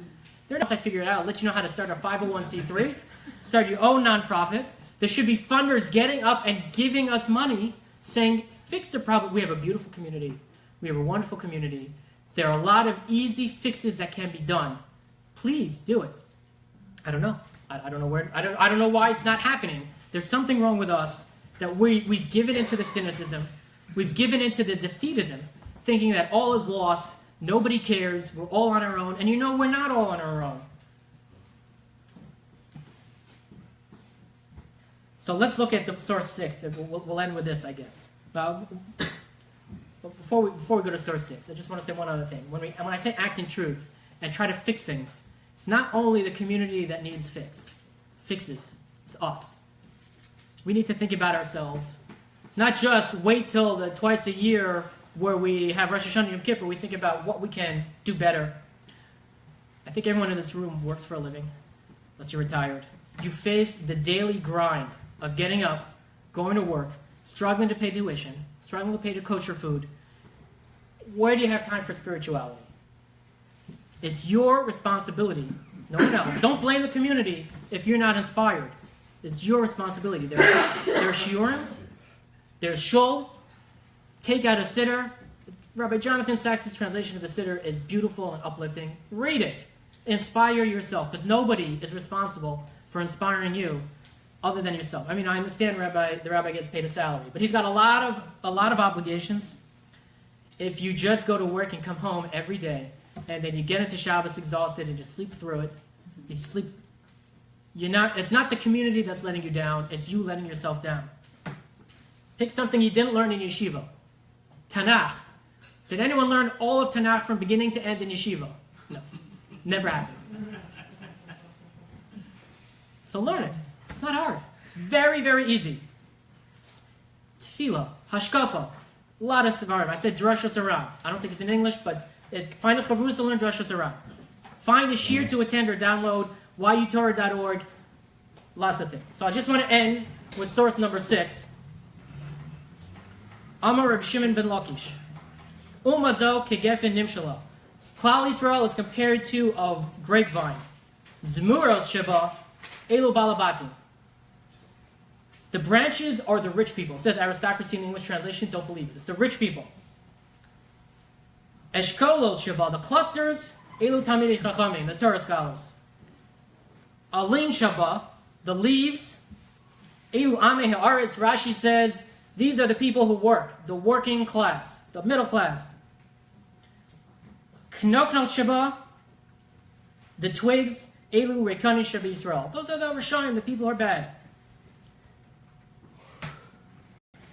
I figured it out. I'll let you know how to start a 501c3, start your own nonprofit. There should be funders getting up and giving us money, saying, fix the problem. We have a beautiful community. We have a wonderful community. There are a lot of easy fixes that can be done. Please do it. I don't know. I don't know where. I don't know why it's not happening. There's something wrong with us that we've given into the cynicism. We've given into the defeatism, thinking that all is lost. Nobody cares. We're all on our own. And we're not all on our own. So let's look at the source 6. We'll end with this, I guess. Before we go to source 6, I just want to say one other thing. When I say act in truth and try to fix things, it's not only the community that needs fixes. It's us. We need to think about ourselves. It's not just wait till the twice a year where we have Rosh Hashanah and Yom Kippur. We think about what we can do better. I think everyone in this room works for a living, unless you're retired. You face the daily grind of getting up, going to work, struggling to pay tuition, struggling to pay to kosher food. Where do you have time for spirituality? It's your responsibility. No one else. Don't blame the community if you're not inspired. It's your responsibility. There's shiurim, there's shul, take out a siddur. Rabbi Jonathan Sachs' translation of the siddur is beautiful and uplifting. Read it. Inspire yourself, because nobody is responsible for inspiring you other than yourself. I understand the rabbi gets paid a salary, but he's got a lot of obligations. If you just go to work and come home every day, and then you get into Shabbos exhausted and just sleep through it, it's not the community that's letting you down, it's you letting yourself down. Pick something you didn't learn in yeshiva. Tanakh. Did anyone learn all of Tanakh from beginning to end in yeshiva? No. Never happened. So learn it. It's not hard. It's very, very easy. Tefillah, hashkafa, a lot of sevarim. I said drashos aram. I don't think it's in English, but find a chavrusa to learn drashos aram. Find a shir to attend or download, yutorah.org, lots of things. So I just want to end with source number 6. Amar Reb Shimon ben Lakish. Umazo kegefen nimshala. Klal Yisrael is compared to a grapevine. Zmurot sheba elu balabatim. The branches are the rich people. It says aristocracy in the English translation. Don't believe it. It's the rich people. Eshkolot sheba, the clusters, elu tamidei chachamim, the Torah scholars. Alin sheba, the leaves, elu amei haaretz. Rashi says these are the people who work, the working class, the middle class. Knoknot sheba, the twigs, elu rekani sheba Yisrael. Those are the Rishayim, the people who are bad.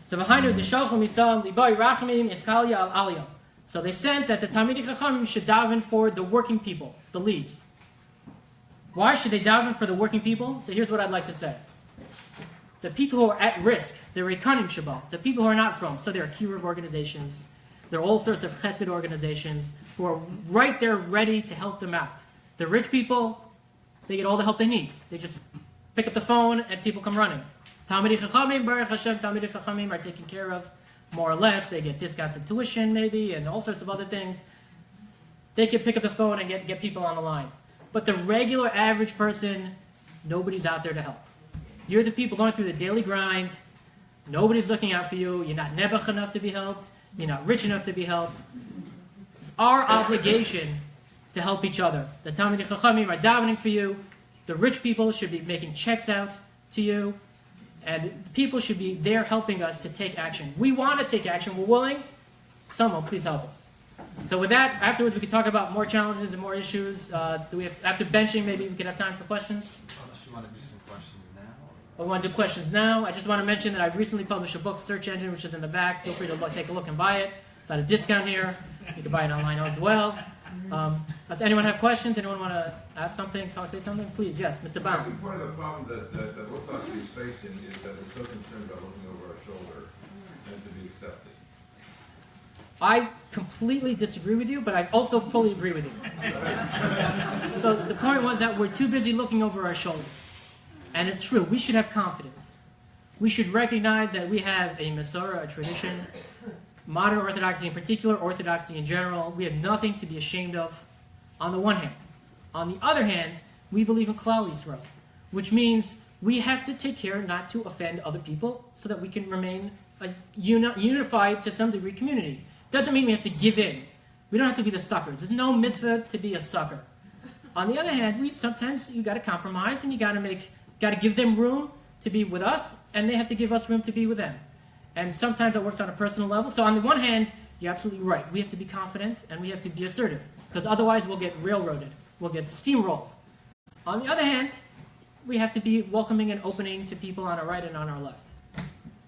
So So they sent that the Talmidei Chachamim should daven for the working people, the leads. Why should they daven for the working people? So here's what I'd like to say. The people who are at risk, the Rekanim Shabbat, the people who are not from, so there are kiruv organizations, there are all sorts of chesed organizations who are right there ready to help them out. The rich people, they get all the help they need. They just pick up the phone and people come running. Talmidei Chachamim, Baruch Hashem, Talmidei Chachamim are taken care of more or less. They get discounts in tuition maybe and all sorts of other things. They can pick up the phone and get people on the line. But the regular average person, nobody's out there to help. You're the people going through the daily grind. Nobody's looking out for you. You're not nebuch enough to be helped. You're not rich enough to be helped. It's our obligation to help each other. The Talmidei Chachamim are davening for you. The rich people should be making checks out to you. And people should be there helping us to take action. We want to take action. We're willing. Someone, please help us. So with that, afterwards we can talk about more challenges and more issues. Do we have, after benching, maybe we could have time for questions? Unless you want to do some questions now. I want to do questions now. I just want to mention that I've recently published a book, Search Engine, which is in the back. Feel free to take a look and buy it. It's at a discount here. You can buy it online as well. Does anyone have questions? Anyone want to ask something, say something? Please, yes, Mr. I Baum. think part of the problem that Orthodoxy is facing is that we're so concerned about looking over our shoulder and to be accepted. I completely disagree with you, but I also fully agree with you. So the point was that we're too busy looking over our shoulder. And it's true, we should have confidence. We should recognize that we have a Masorah, a tradition, modern Orthodoxy in particular, Orthodoxy in general. We have nothing to be ashamed of on the one hand. On the other hand, we believe in Klal Yisrael, which means we have to take care not to offend other people so that we can remain a unified to some degree community. Doesn't mean we have to give in. We don't have to be the suckers. There's no mitzvah to be a sucker. On the other hand, sometimes you got to compromise and you got to give them room to be with us, and they have to give us room to be with them. And sometimes it works on a personal level. So on the one hand, you're absolutely right. We have to be confident and we have to be assertive, because otherwise we'll get railroaded. We'll get steamrolled. On the other hand, we have to be welcoming and opening to people on our right and on our left.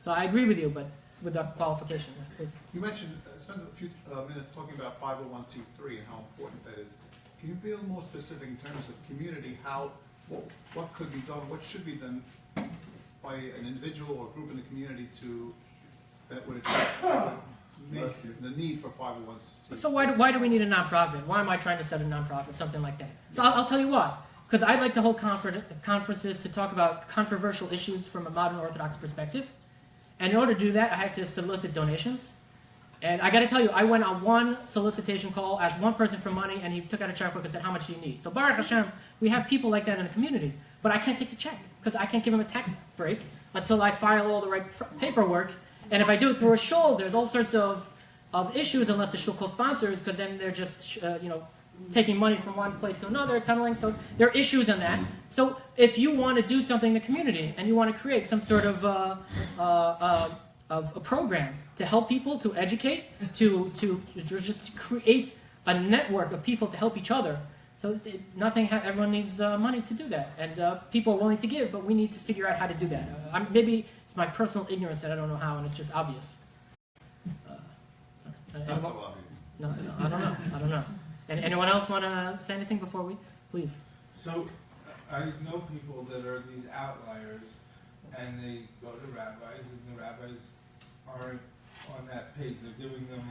So I agree with you, but with the qualification. Please. You mentioned, spent a few minutes talking about 501c3 and how important that is. Can you be a little more specific in terms of community, what could be done, what should be done by an individual or group in the community that would make the need for 501c3? So why do we need a nonprofit? Why am I trying to start a nonprofit, something like that? So I'll tell you why. Because I'd like to hold conferences to talk about controversial issues from a modern Orthodox perspective. And in order to do that, I have to solicit donations. And I got to tell you, I went on one solicitation call, asked one person for money, and he took out a checkbook and said, how much do you need? So Baruch Hashem, we have people like that in the community. But I can't take the check, because I can't give him a tax break until I file all the right paperwork. And if I do it through a shul, there's all sorts of issues, unless the shul co-sponsors, because then they're just, taking money from one place to another, tunneling. So there are issues in that. So if you want to do something in the community and you want to create some sort of a program to help people, to educate, to just create a network of people to help each other. So everyone needs money to do that, and people are willing to give, but we need to figure out how to do that. Maybe it's my personal ignorance that I don't know how, and it's just obvious. Not so obvious. No, I don't know. And anyone else want to say anything before we? Please. So, I know people that are these outliers, and they go to rabbis, and the rabbis aren't on that page. They're giving them,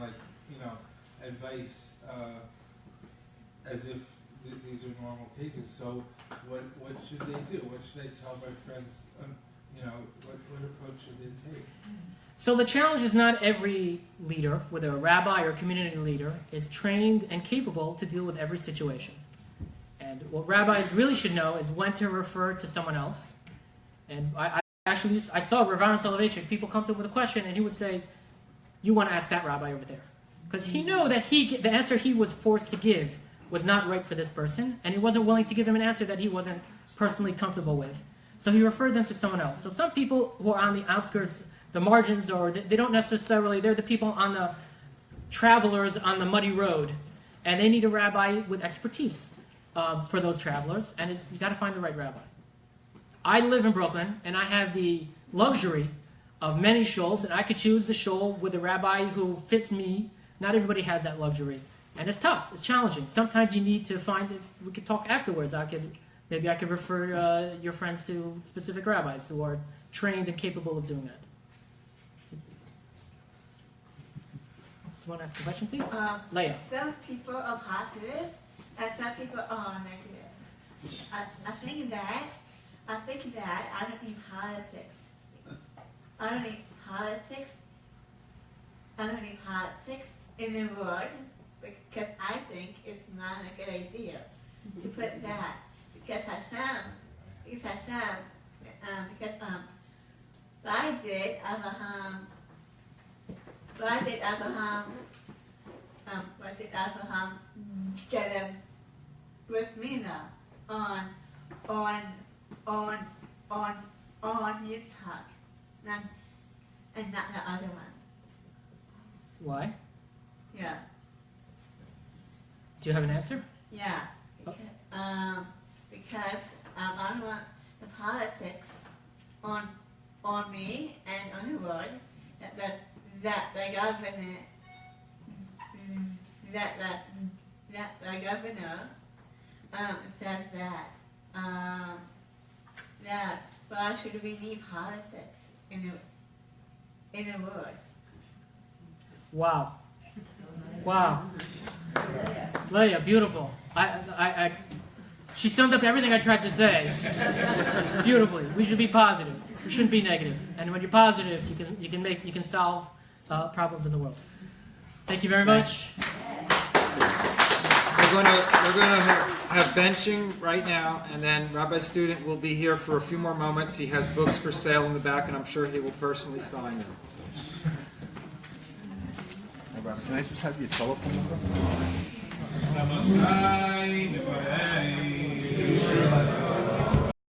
advice as if these are normal cases. So, what should they do? What should I tell my friends? What approach should they take? So the challenge is not every leader, whether a rabbi or a community leader, is trained and capable to deal with every situation. And what rabbis really should know is when to refer to someone else. And I saw Rav Aaron Soloveitchik, people come to him with a question, and he would say, you want to ask that rabbi over there. Because he knew that the answer he was forced to give was not right for this person, and he wasn't willing to give them an answer that he wasn't personally comfortable with. So he referred them to someone else. So some people who are on the outskirts, the margins, or they don't necessarily, they're the people on the travelers on the muddy road, and they need a rabbi with expertise for those travelers, and you got to find the right rabbi. I live in Brooklyn, and I have the luxury of many shuls, and I could choose the shul with a rabbi who fits me Not everybody has that luxury, and it's tough. It's challenging. Sometimes you need to find. If we could talk afterwards. Maybe I could refer your friends to specific rabbis who are trained and capable of doing that. Want to ask a question, please? Leah. Some people are positive, and some people are negative. I think that I don't need politics. I don't need politics in the world because I think it's not a good idea to put that because Hashem, why did Abraham get a bris milah on Yitzhak, and not the other one? Why? Yeah. Do you have an answer? Yeah. Because I don't want the politics on me and on the world that the governor says that why should we need politics in the world? Wow. Leah, beautiful. She summed up everything I tried to say beautifully. We should be positive. We shouldn't be negative. And when you're positive, you can solve problems in the world. Thank you very much. We're going to have benching right now, and then Rabbi Student will be here for a few more moments. He has books for sale in the back, and I'm sure he will personally sign them. Can I just have your telephone number?